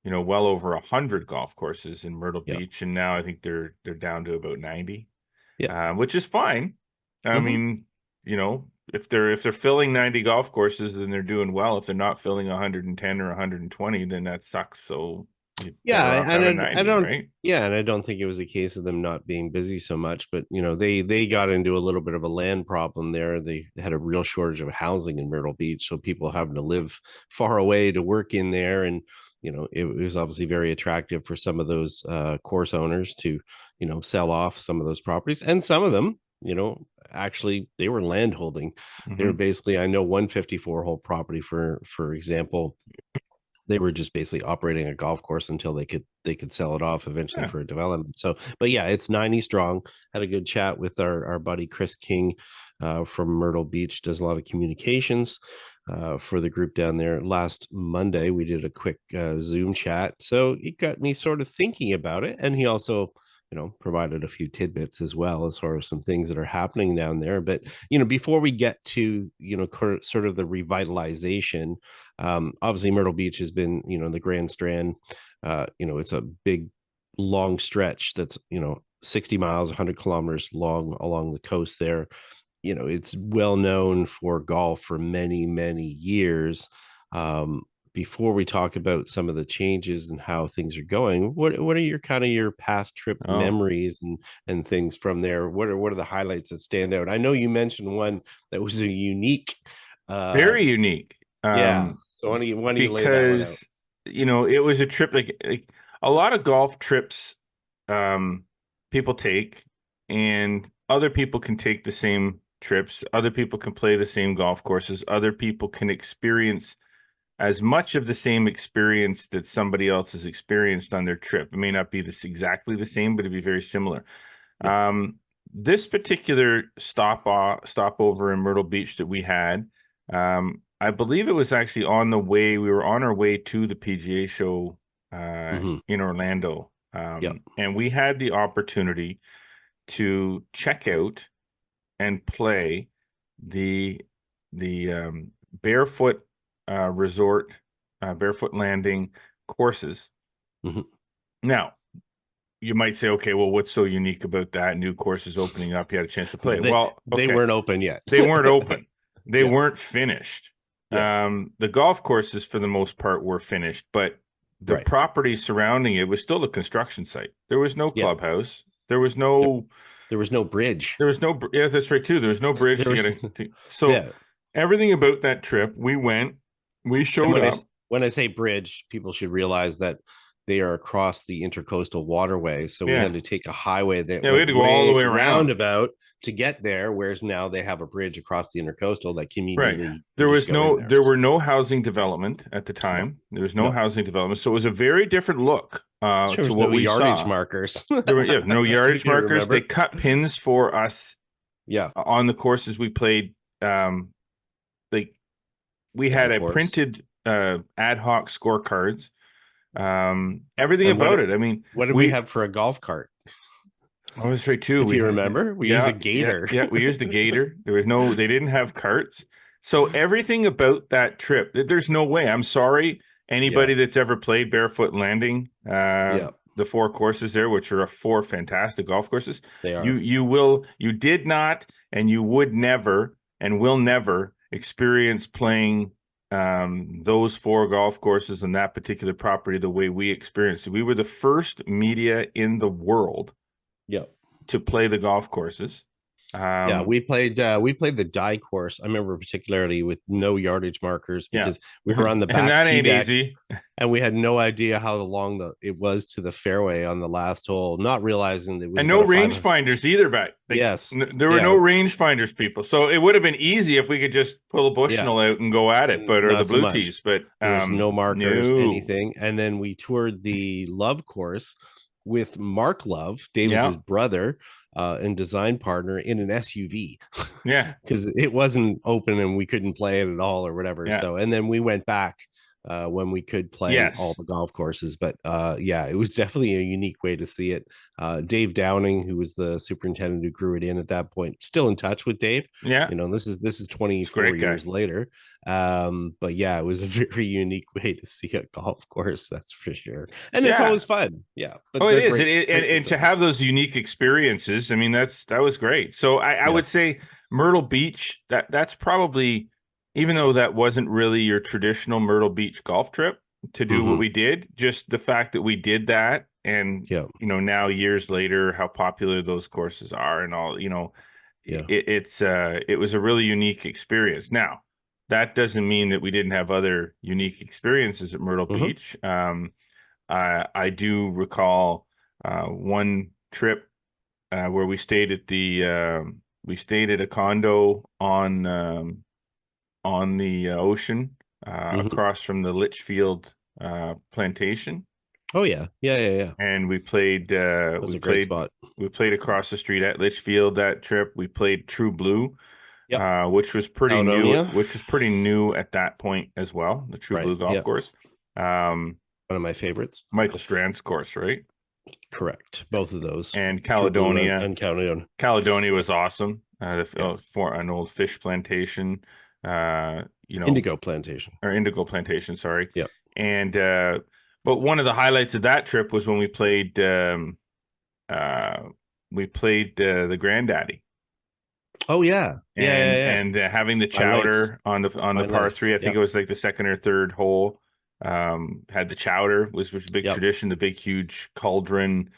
well over 100 golf courses in Myrtle Beach, and now I think they're down to about 90. Which is fine. I mean, if they're filling 90 golf courses, then they're doing well. If they're not filling 110 or 120, then that sucks. So and I don't think it was a case of them not being busy so much, but they got into a little bit of a land problem there. They had a real shortage of housing in Myrtle Beach, so people having to live far away to work in there, and it was obviously very attractive for some of those course owners to sell off some of those properties, and some of them actually they were land holding. They were basically, I know, 154 hole property for example, they were just basically operating a golf course until they could sell it off eventually for a development. So, but yeah, it's 90 strong. Had a good chat with our buddy Chris King from Myrtle Beach, does a lot of communications for the group down there. Last Monday, we did a quick Zoom chat. So it got me sort of thinking about it. And he also, provided a few tidbits as well as far as some things that are happening down there. But, before we get to, sort of the revitalization, obviously Myrtle Beach has been, the Grand Strand, it's a big, long stretch that's, 60 miles, 100 kilometers long along the coast there. It's well known for golf for many, many years. Before we talk about some of the changes and how things are going, what are your past trip memories and things from there? What are the highlights that stand out? I know you mentioned one that was a unique, very unique. So why don't you lay that one out? It was a trip like a lot of golf trips people take, and other people can take the same trips. Other people can play the same golf courses. Other people can experience as much of the same experience that somebody else has experienced on their trip. It may not be exactly the same, but it'd be very similar. This particular stopover in Myrtle Beach that we had, I believe it was actually we were on our way to the PGA show in Orlando. And we had the opportunity to check out and play the barefoot resort, barefoot landing courses. Now, you might say, okay, well, what's so unique about that? New courses opening up, you had a chance to play. They weren't open yet. They weren't open. They weren't finished. The golf courses, for the most part, were finished, but the property surrounding it was still a construction site. There was no clubhouse. There was no bridge. There was no, that's right too. There was no bridge. Everything about that trip, we showed up. When I say bridge, people should realize that they are across the intercoastal waterway. So we had to take a highway that we had to go all the way around about to get there. Whereas now they have a bridge across the intercoastal that can easily. There were no housing development at the time. There was no housing development. So it was a very different look to what we yardage saw. Markers. There were no yardage markers. Remember? They cut pins for us. On the courses we played. we had a printed ad hoc scorecards. Everything And about it. I mean, what did we have for a golf cart? I was right too. If you remember, we used a gator. Yeah, we used a gator. They didn't have carts. So everything about that trip, there's no way. I'm sorry, anybody that's ever played Barefoot Landing, the 4 courses there, which are 4 fantastic golf courses. They are. You did not, and you would never, and will never experience playing those 4 golf courses on that particular property the way we experienced it. We were the first media in the world to play the golf courses. We played the die course. I remember particularly with no yardage markers because we were on the back and that tee ain't deck, easy. And we had no idea how long it was to the fairway on the last hole, not realizing that it was no rangefinders either. But there were no rangefinders, people. So it would have been easy if we could just pull a Bushnell out and go at it, or the blue tees. But there's no markers, anything. And then we toured the Love course with Mark Love, Davis's brother, and design partner, in an SUV. Because it wasn't open and we couldn't play it at all or whatever. So, and then we went back when we could play all the golf courses. But it was definitely a unique way to see it. Dave Downing, who was the superintendent who grew it in at that point, still in touch with Dave. This is 24 years later. But it was a very unique way to see a golf course, that's for sure. And it's always fun. But it is. And to have those unique experiences, I mean, that was great. So I would say Myrtle Beach, that's probably, even though that wasn't really your traditional Myrtle Beach golf trip to do what we did, just the fact that we did that, and now years later, how popular those courses are and all, it was a really unique experience. Now, that doesn't mean that we didn't have other unique experiences at Myrtle Beach. I do recall one trip where we stayed at a condo on the ocean across from the Litchfield plantation. And we played. Great spot. We played across the street at Litchfield that trip. We played True Blue. Which was pretty new. Which was pretty new at that point as well. The True Blue golf course. One of my favorites. Michael Strand's course, right? Correct. Both of those. And Caledonia. And Caledonia. Caledonia was awesome. For an old fish plantation. Indigo plantation. Sorry. Yeah. And but one of the highlights of that trip was when we played the Granddaddy. Oh yeah, and having the chowder on the par 3. I think it was like the second or third hole. Had the chowder, which was a big tradition. The big huge cauldron,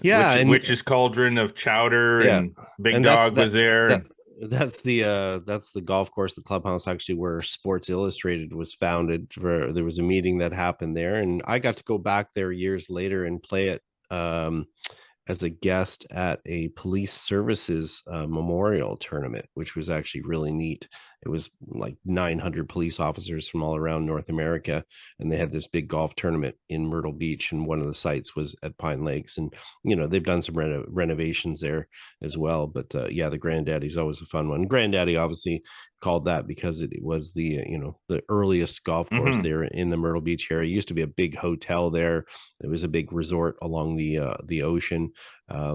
witch's cauldron of chowder, and Big Dog was there. That's the golf course, the clubhouse, actually, where Sports Illustrated was founded. There was a meeting that happened there, and I got to go back there years later and play it as a guest at a police services memorial tournament, which was actually really neat. It was like 900 police officers from all around North America, and they had this big golf tournament in Myrtle Beach, and one of the sites was at Pine Lakes. And they've done some renovations there as well. But the Granddaddy's always a fun one. Granddaddy obviously called that because it was the the earliest golf course there in the Myrtle Beach area. It used to be a big hotel there. It was a big resort along the ocean. A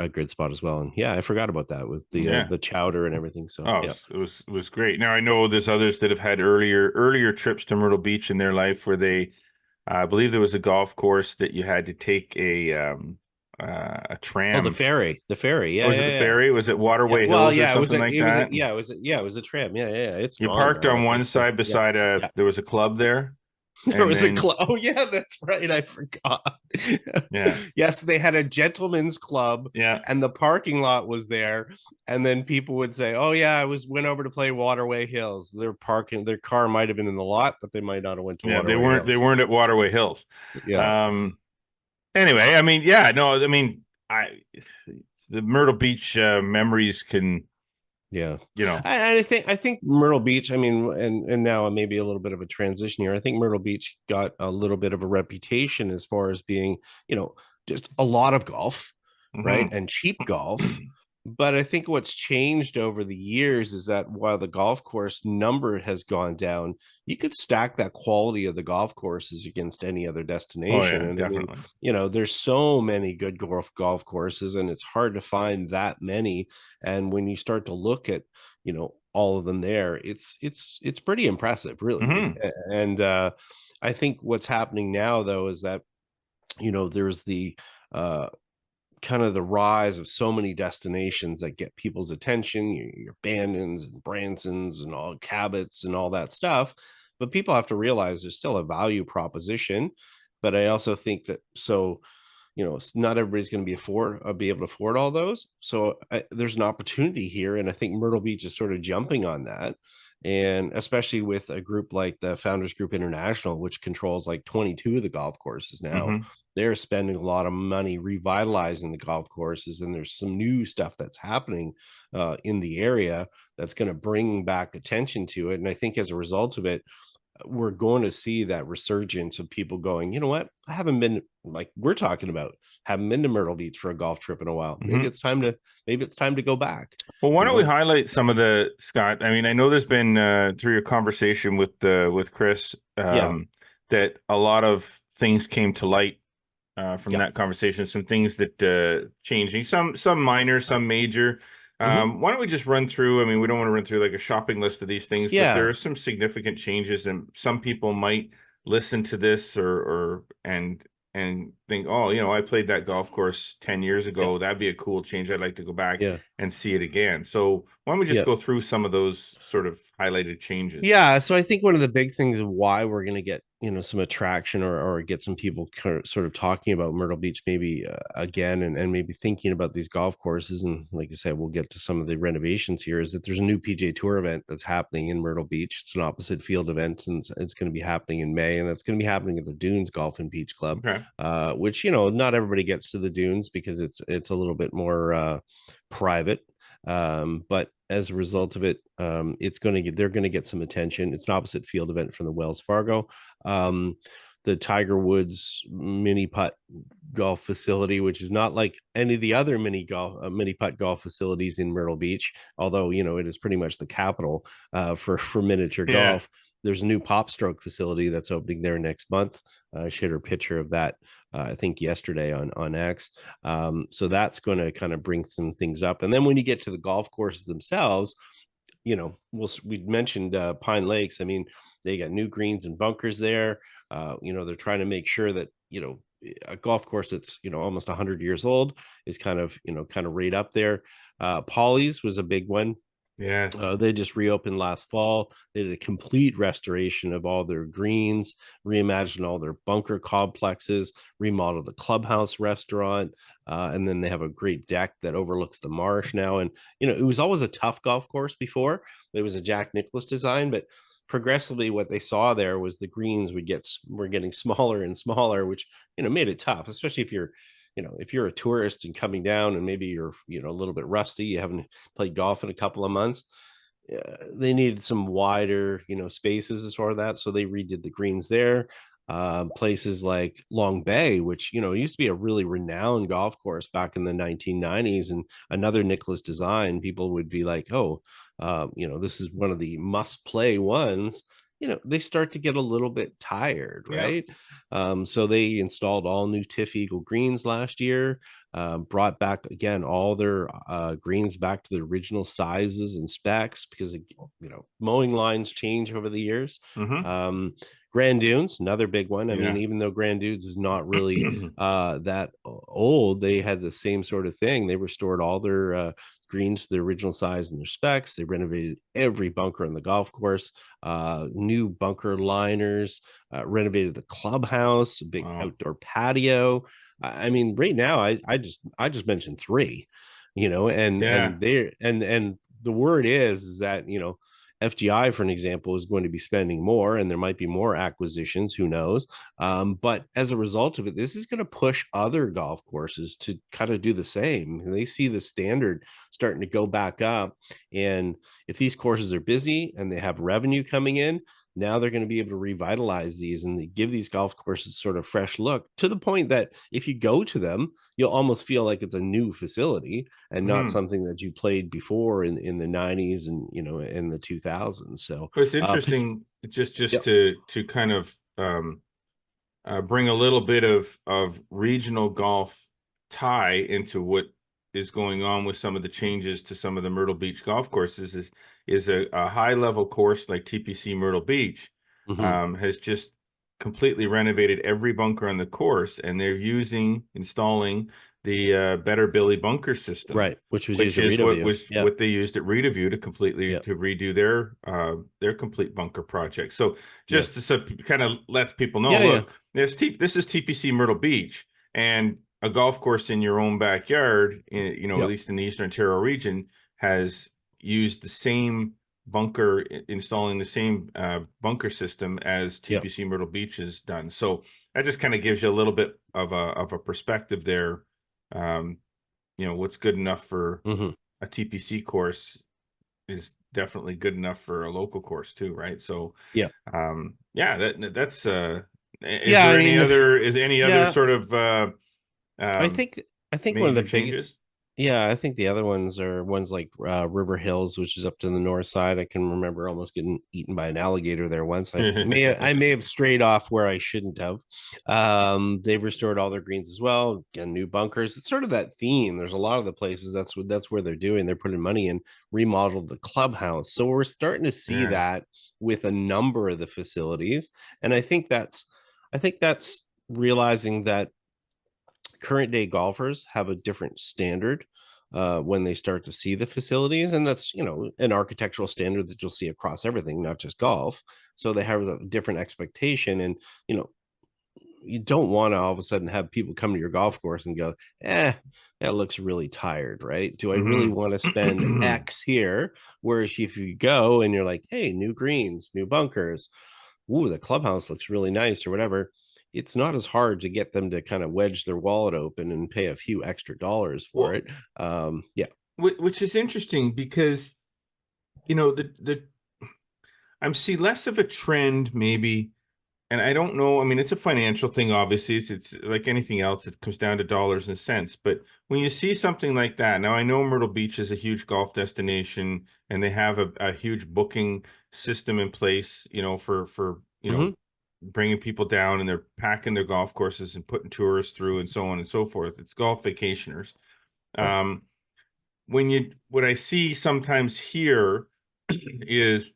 great spot as well. And I forgot about that with the chowder and everything. So it was great. Now I know there's others that have had earlier trips to Myrtle Beach in their life where they, I believe there was a golf course that you had to take a tram. Oh, the ferry. Was it the ferry? Was it Waterway Hills or something like that? It was a tram. It's you parked on one side beside there was a club there. There was a club. Oh yeah, that's right. I forgot. Yes, they had a gentleman's club. And the parking lot was there. And then people would say, "Oh yeah, I went over to play Waterway Hills." Their car might have been in the lot, but they might not have went to Waterway Hills. They weren't at Waterway Hills. Anyway, I mean, the Myrtle Beach memories can. I think Myrtle Beach, I mean, and now maybe a little bit of a transition here. I think Myrtle Beach got a little bit of a reputation as far as being, just a lot of golf, right? And cheap golf. But I think what's changed over the years is that while the golf course number has gone down, you could stack that quality of the golf courses against any other Oh destination. yeah, And I mean, definitely. there's so many good golf courses, and it's hard to find that many. And when you start to look at, all of them there, it's pretty impressive, really. Mm-hmm. And I think what's happening now, though, is that, there's the uh kind of the rise of so many destinations that get people's attention, your Bandons and Bransons and all Cabots and all that stuff. But people have to realize there's still a value proposition. But I also think that it's not everybody's going to be able to afford all those. So there's an opportunity here, and I think Myrtle Beach is sort of jumping on that. And especially with a group like the Founders Group International, which controls like 22 of the golf courses now, Mm-hmm. they're spending a lot of money revitalizing the golf courses, and there's some new stuff that's happening in the area that's going to bring back attention to it. And I think as a result of it, we're going to see that resurgence of people going, you know what? I haven't been, like we're talking about, haven't been to Myrtle Beach for a golf trip in a while. Mm-hmm. Maybe it's time to go back. Well, why don't we highlight some of the, Scott? I mean, I know there's been through your conversation with Chris that a lot of things came to light from that conversation. Some things that changing, some minor, some major. Why don't we just run through? I mean, we don't want to run through like a shopping list of these things, but there are some significant changes, and some people might listen to this and think, oh, I played that golf course 10 years ago. That'd be a cool change. I'd like to go back and see it again. So why don't we just go through some of those sort of highlighted changes? Yeah. So I think one of the big things of why we're going to get, some attraction or get some people sort of talking about Myrtle Beach maybe again, and maybe thinking about these golf courses. And like I said, we'll get to some of the renovations here, is that there's a new PGA Tour event that's happening in Myrtle Beach. It's an opposite field event, and it's going to be happening in May, and it's going to be happening at the Dunes Golf and Beach Club, which, not everybody gets to the Dunes because it's a little bit more private. But as a result of it, they're going to get some attention. It's an opposite field event from the Wells Fargo. The Tiger Woods mini putt golf facility, which is not like any of the other mini putt golf facilities in Myrtle Beach, although it is pretty much the capital for miniature golf. There's a new Pop Stroke facility that's opening there next month. I shared a picture of that, I think yesterday on X. So that's going to kind of bring some things up. And then when you get to the golf courses themselves, we mentioned Pine Lakes. I mean, they got new greens and bunkers there. They're trying to make sure that, a golf course that's, almost 100 years old is kind of right up there. Polly's was a big one. Yes. They just reopened last fall. They did a complete restoration of all their greens, reimagined all their bunker complexes, remodeled the clubhouse restaurant, and then they have a great deck that overlooks the marsh now. And it was always a tough golf course before. It was a Jack Nicklaus design, but progressively what they saw there was the greens were getting smaller and smaller, which made it tough, especially if you're a tourist and coming down and maybe you're a little bit rusty, you haven't played golf in a couple of months. They needed some wider spaces as far as that, so they redid the greens there. Places like Long Bay, which used to be a really renowned golf course back in the 1990s, and another Nicklaus design, people would be like, oh, this is one of the must play ones. They start to get a little bit tired, right? So they installed all new Tiff Eagle greens last year, brought back again all their greens back to the original sizes and specs, because mowing lines change over the years. Grand Dunes, another big one. I mean, even though Grand Dunes is not really that old, they had the same sort of thing. They restored all their greens to the original size and their specs. They renovated every bunker on the golf course, new bunker liners, renovated the clubhouse, a big outdoor patio. I mean, right now, I just mentioned three, and the word is that FGI, for an example, is going to be spending more, and there might be more acquisitions, who knows? But as a result of it, this is going to push other golf courses to kind of do the same. And they see the standard starting to go back up. And if these courses are busy and they have revenue coming in, Now they're going to be able to revitalize these and give these golf courses sort of fresh look, to the point that if you go to them, you'll almost feel like it's a new facility and not something that you played before in the 90s and, you know, in the 2000s. So it's interesting, just yep. to kind of bring a little bit of regional golf tie into what is going on with some of the changes to some of the Myrtle Beach golf courses. Is a high level course like TPC Myrtle Beach has just completely renovated every bunker on the course, and they're installing the Better Billy bunker system, right, which is what they used at Redaview to completely to redo their complete bunker project. So just to kind of let people know, look, this is TPC Myrtle Beach, and a golf course in your own backyard, you know, at least in the Eastern Ontario region, has used the same bunker, installing the same bunker system as TPC Myrtle Beach has done. So that just kind of gives you a little bit of a perspective there. You know, what's good enough for a TPC course is definitely good enough for a local course too, right? So that's is there any other sort of I think one of the biggest, I think the other ones are ones like River Hills, which is up to the north side. I can remember almost getting eaten by an alligator there once. I may have strayed off where I shouldn't have. They've restored all their greens as well, again, new bunkers. It's sort of that theme. There's a lot of the places that's where they're doing. They're putting money in, remodeled the clubhouse. So we're starting to see that with a number of the facilities, and I think that's realizing that current day golfers have a different standard when they start to see the facilities, and that's, you know, an architectural standard that you'll see across everything, not just golf. So they have a different expectation, and, you know, you don't want to all of a sudden have people come to your golf course and go, that looks really tired, right? Do I really want to spend X here? Whereas if you go and you're like, hey, new greens, new bunkers, ooh, the clubhouse looks really nice, or whatever, it's not as hard to get them to kind of wedge their wallet open and pay a few extra dollars for it. Which is interesting because, you know, I'm see less of a trend maybe, and I don't know. I mean, it's a financial thing, obviously. It's like anything else. It comes down to dollars and cents. But when you see something like that, now I know Myrtle Beach is a huge golf destination, and they have a huge booking system in place, you know, for you know, bringing people down, and they're packing their golf courses and putting tourists through and so on and so forth. It's golf vacationers. What I see sometimes here is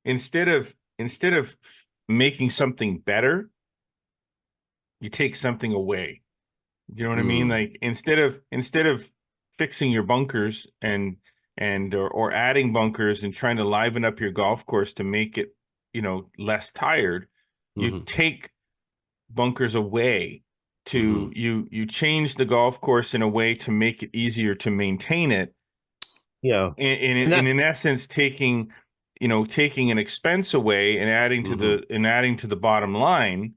instead of making something better, you take something away. You know what I mean? Like instead of fixing your bunkers or adding bunkers and trying to liven up your golf course to make it, you know, less tired, you take bunkers away to you change the golf course in a way to make it easier to maintain it. And in essence, taking an expense away and adding to the bottom line.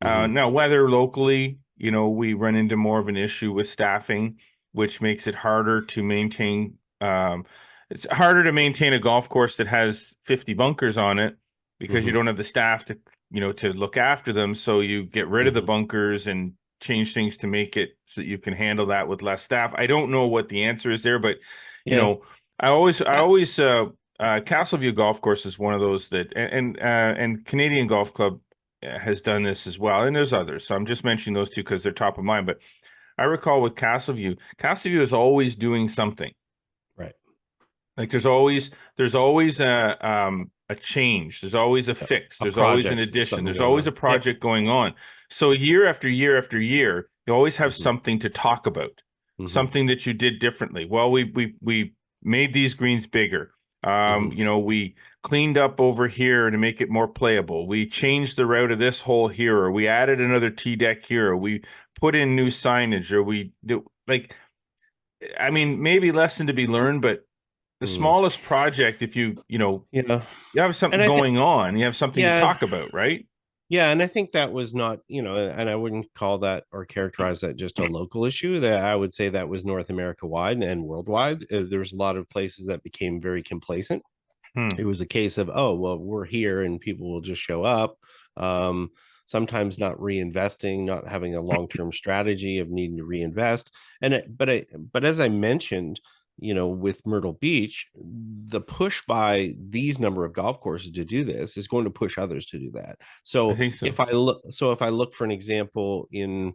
Now, whether locally, you know, we run into more of an issue with staffing, which makes it harder to maintain. It's harder to maintain a golf course that has 50 bunkers on it because you don't have the staff to, you know, to look after them. So you get rid of the bunkers and change things to make it so that you can handle that with less staff. I don't know what the answer is there, but you know, I always Castleview Golf Course is one of those that, and Canadian Golf Club has done this as well, and there's others. So I'm just mentioning those two because they're top of mind. But I recall with Castleview is always doing something. Right. Like there's always a change. There's always a fix. There's always an addition. There's always a project going on. So year after year after year, you always have something to talk about, something that you did differently. Well, we made these greens bigger. You know, we cleaned up over here to make it more playable. We changed the route of this hole here, or we added another tee deck here, or we put in new signage, or we do, like, I mean, maybe lesson to be learned, but the smallest project, if you have something going on, you have something to talk about, right? Yeah, and I think that was not, you know, and I wouldn't call that or characterize that just a local issue. That I would say that was North America wide and worldwide. There's a lot of places that became very complacent It was a case of, oh, well, we're here and people will just show up. Sometimes not reinvesting, not having a long-term strategy of needing to reinvest. But as I mentioned, with Myrtle Beach, the push by these number of golf courses to do this is going to push others to do that. I So think so. if I look for an example in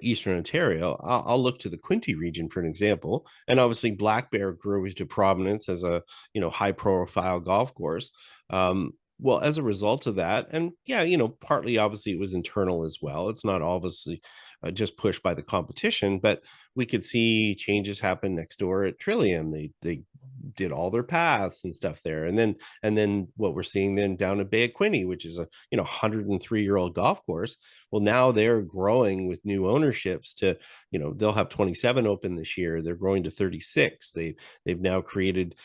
Eastern Ontario, I'll look to the Quinte region for an example, and obviously Black Bear grew into prominence as a high profile golf course. Well, as a result of that, and yeah, partly obviously it was internal as well. It's not obviously just pushed by the competition, but we could see changes happen next door at Trillium. They did all their paths and stuff there, and then what we're seeing then down at Bay of Quinte, which is a 103-year-old golf course. Well, now they're growing with new ownerships to they'll have 27 open this year. They're growing to 36. They've now created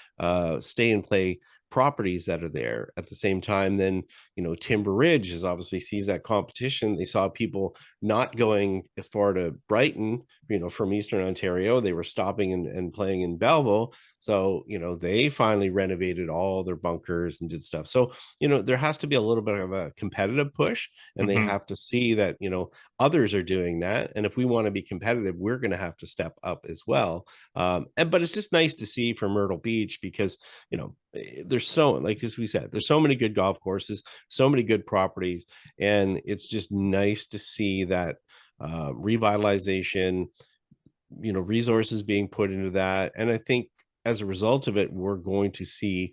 stay and play properties that are there. At the same time, then Timber Ridge is obviously sees that competition. They saw people not going as far to Brighton, from Eastern Ontario. They were stopping and playing in Belleville. So they finally renovated all their bunkers and did stuff. So there has to be a little bit of a competitive push, and they have to see that others are doing that. And if we want to be competitive, we're going to have to step up as well. But it's just nice to see for Myrtle Beach, because there's so, like as we said, there's so many good golf courses, so many good properties, and it's just nice to see that revitalization, resources being put into that. And I think as a result of it, we're going to see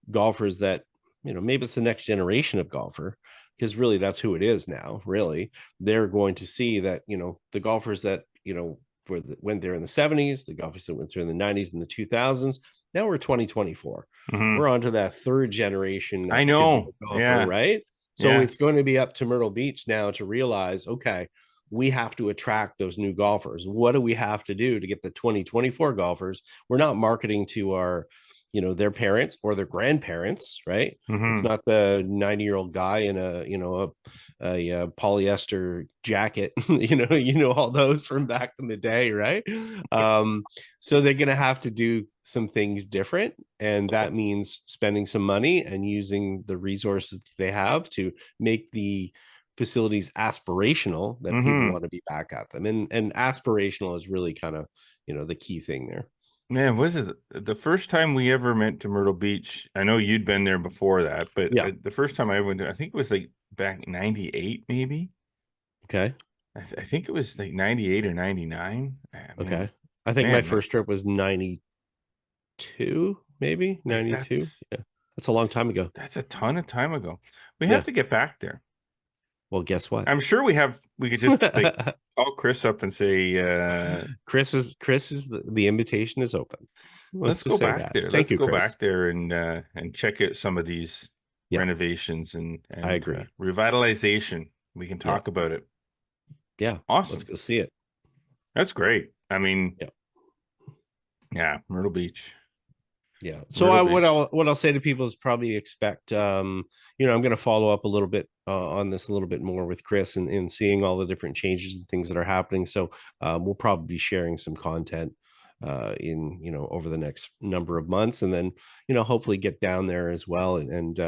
golfers that maybe it's the next generation of golfer, because really that's who it is now. Really, they're going to see that the golfers that went there in the 70s, the golfers that went through in the 90s and the 2000s. Now we're 2024. We're on to that third generation. I know. Golfer, yeah. Right. So it's going to be up to Myrtle Beach now to realize, okay, we have to attract those new golfers. What do we have to do to get the 2024 golfers? We're not marketing to our their parents or their grandparents, right? It's not the 90-year-old guy in a polyester jacket, all those from back in the day, right? So they're going to have to do some things different, and that means spending some money and using the resources they have to make the facilities aspirational, that people want to be back at them. And aspirational is really kind of the key thing there. Man, was it the first time we ever went to Myrtle Beach? I know you'd been there before that, but the first time I went to, I think it was like back 98, maybe. Okay. I think it was like 98 or 99. Okay. I think my first trip was 92, maybe 92. That's a long time ago. That's a ton of time ago. We have to get back there. Well, guess what? I'm sure we could just call Chris up and say, Chris is the invitation is open. Let's go back there. Let's go back there and check out some of these renovations and I agree. Revitalization. We can talk about it. Yeah. Awesome. Let's go see it. That's great. I mean, Myrtle Beach. Yeah. So what I'll say to people is probably expect, I'm going to follow up a little bit on this a little bit more with Chris and seeing all the different changes and things that are happening. So we'll probably be sharing some content in, over the next number of months, and then, hopefully get down there as well and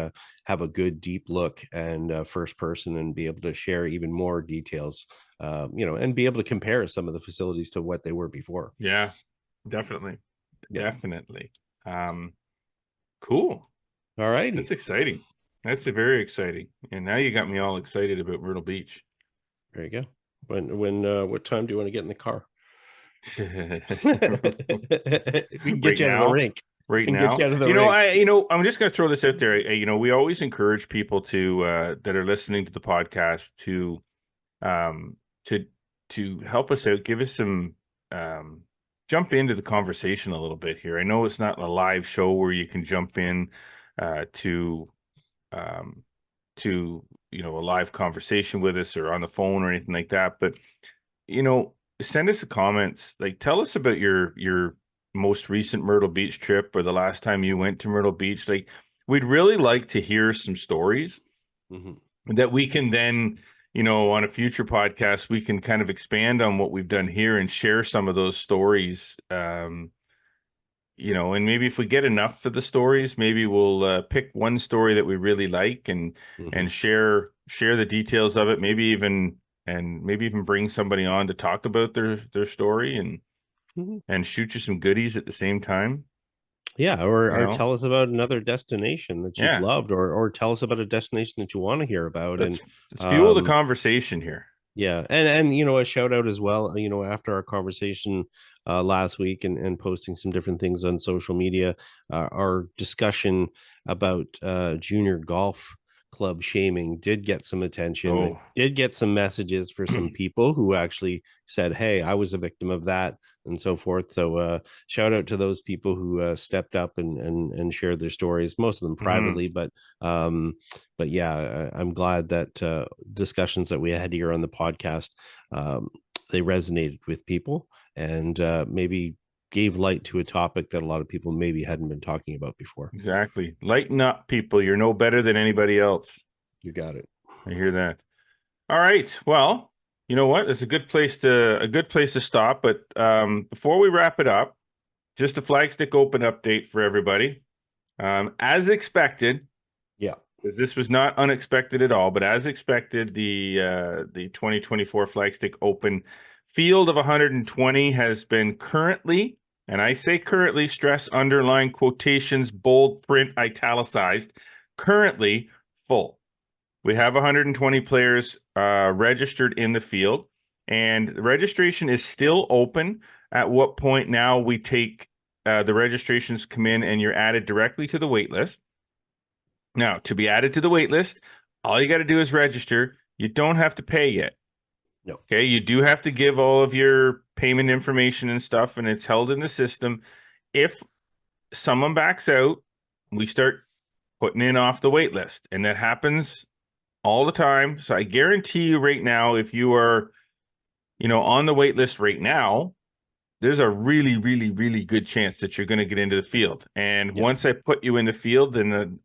have a good deep look and first person, and be able to share even more details, and be able to compare some of the facilities to what they were before. Yeah, definitely. Yeah. Definitely. Cool. All right. That's exciting. That's very exciting. And now you got me all excited about Myrtle Beach. There you go. What time do you want to get in the car? We can get you out of the rink right now. I'm just going to throw this out there. We always encourage people to that are listening to the podcast to help us out, give us some jump into the conversation a little bit here. I know it's not a live show where you can jump in to a live conversation with us or on the phone or anything like that, but send us the comments. Like, tell us about your most recent Myrtle Beach trip, or the last time you went to Myrtle Beach. Like, we'd really like to hear some stories that we can then, on a future podcast, we can kind of expand on what we've done here and share some of those stories, and maybe if we get enough of the stories, maybe we'll pick one story that we really like and share the details of it. Maybe even bring somebody on to talk about their story and shoot you some goodies at the same time. Yeah, or tell us about another destination that you've loved, or tell us about a destination that you want to hear about. Let's fuel the conversation here. Yeah, and a shout out as well. After our conversation last week and posting some different things on social media, our discussion about junior golf club shaming did get some attention. It did get some messages for some people who actually said, "Hey, I was a victim of that," and so forth. So shout out to those people who stepped up and shared their stories, most of them privately, but yeah, I'm glad that discussions that we had here on the podcast, they resonated with people and maybe gave light to a topic that a lot of people maybe hadn't been talking about before. Exactly. Lighten up, people. You're no better than anybody else. You got it. I hear that. All right. Well, you know what? It's a good place to stop. But before we wrap it up, just a Flagstick Open update for everybody. As expected. Yeah. Because this was not unexpected at all, but as expected, the 2024 Flagstick Open field of 120 has been currently, and I say currently, stress, underline, quotations, bold print, italicized, currently full. We have 120 players registered in the field, and the registration is still open. At what point now we take the registrations come in and you're added directly to the wait list. Now, to be added to the wait list, all you got to do is register. You don't have to pay yet. No. Okay, you do have to give all of your payment information and stuff, and it's held in the system. If someone backs out, we start putting in off the wait list, and that happens all the time. So I guarantee you right now, if you are, on the wait list right now, there's a really, really, really good chance that you're going to get into the field. And once I put you in the field, then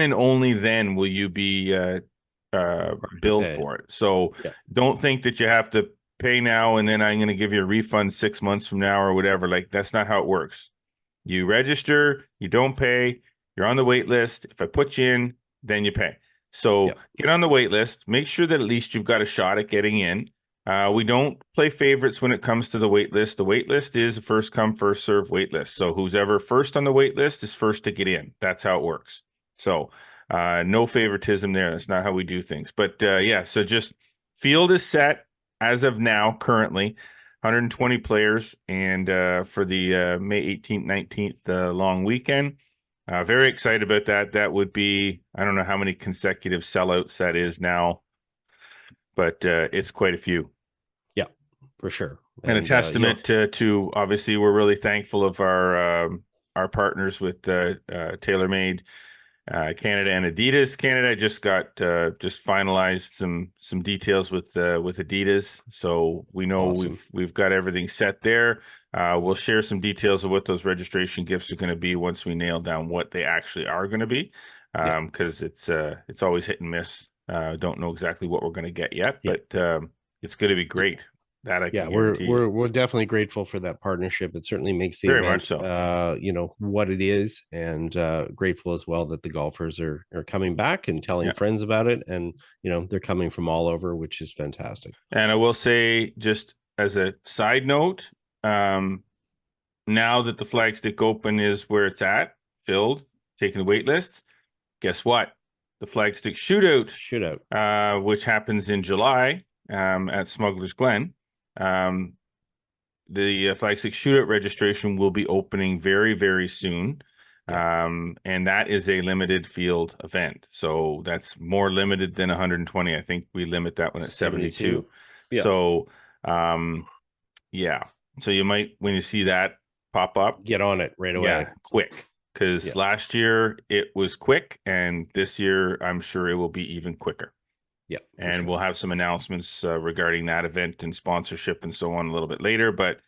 and only then will you be billed for it. So don't think that you have to pay now and then I'm going to give you a refund 6 months from now or whatever. Like, that's not how it works. You register, you don't pay, you're on the wait list. If I put you in, then you pay. So get on the wait list. Make sure that at least you've got a shot at getting in. We don't play favorites when it comes to the wait list. The wait list is a first come, first serve wait list. So who's ever first on the wait list is first to get in. That's how it works. So no favoritism there. That's not how we do things. But so just field is set as of now, currently 120 players. And for the May 18th, 19th long weekend, very excited about that. That would be, I don't know how many consecutive sellouts that is now, but it's quite a few. Yeah, for sure. And a testament to obviously, we're really thankful of our partners with TaylorMade Canada and Adidas Canada. Just finalized some details with Adidas, so we know we've got everything set there. We'll share some details of what those registration gifts are going to be once we nail down what they actually are going to be, because it's always hit and miss. Don't know exactly what we're going to get yet, but it's going to be great. That I can guarantee. We're definitely grateful for that partnership. It certainly makes the event, what it is, and grateful as well that the golfers are coming back and telling friends about it, and they're coming from all over, which is fantastic. And I will say, just as a side note, now that the Flagstick Open is where it's at, filled, taking the wait lists, guess what? The Flagstick Shootout, which happens in July at Smuggler's Glen. The Flagstick Shootout registration will be opening very, very soon. And that is a limited field event. So that's more limited than 120. I think we limit that one at 72. Yeah. So, so you might, when you see that pop up, get on it right away. Yeah, quick. Because last year it was quick, and this year I'm sure it will be even quicker. Yeah. And we'll have some announcements regarding that event and sponsorship and so on a little bit later. But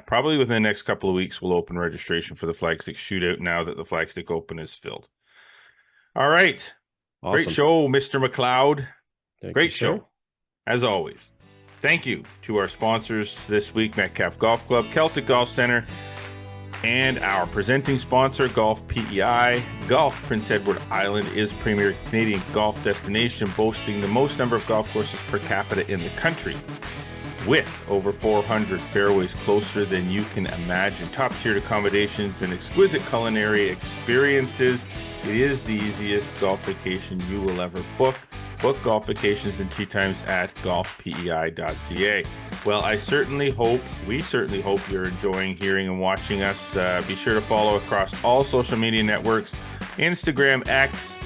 probably within the next couple of weeks, we'll open registration for the Flagstick Shootout now that the Flagstick Open is filled. All right. Awesome. Great show, Mr. McLeod. Great show, as always. Thank you to our sponsors this week, Metcalf Golf Club, Celtic Golf Center, And our presenting sponsor, Golf PEI. Golf Prince Edward Island is premier Canadian golf destination, boasting the most number of golf courses per capita in the country, with over 400 fairways closer than you can imagine. Top-tiered accommodations and exquisite culinary experiences. It is the easiest golf vacation you will ever book. Book golf vacations and tee times at golfpei.ca. Well, we certainly hope you're enjoying hearing and watching us. Be sure to follow across all social media networks: Instagram, X,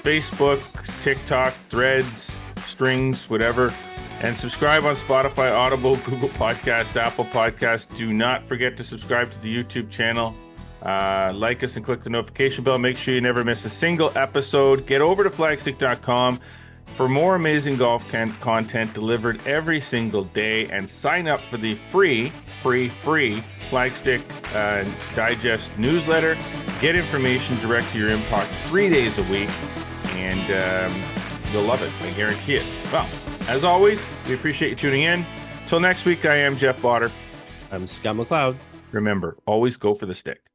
Facebook, TikTok, Threads, Strings, whatever. And subscribe on Spotify, Audible, Google Podcasts, Apple Podcasts. Do not forget to subscribe to the YouTube channel. Like us and click the notification bell. Make sure you never miss a single episode. Get over to flagstick.com for more amazing golf content delivered every single day, and sign up for the free Flagstick Digest newsletter. Get information direct to your inbox 3 days a week, and you'll love it. I guarantee it. Well, as always, we appreciate you tuning in. Till next week, I am Jeff Botter. I'm Scott McLeod. Remember, always go for the stick.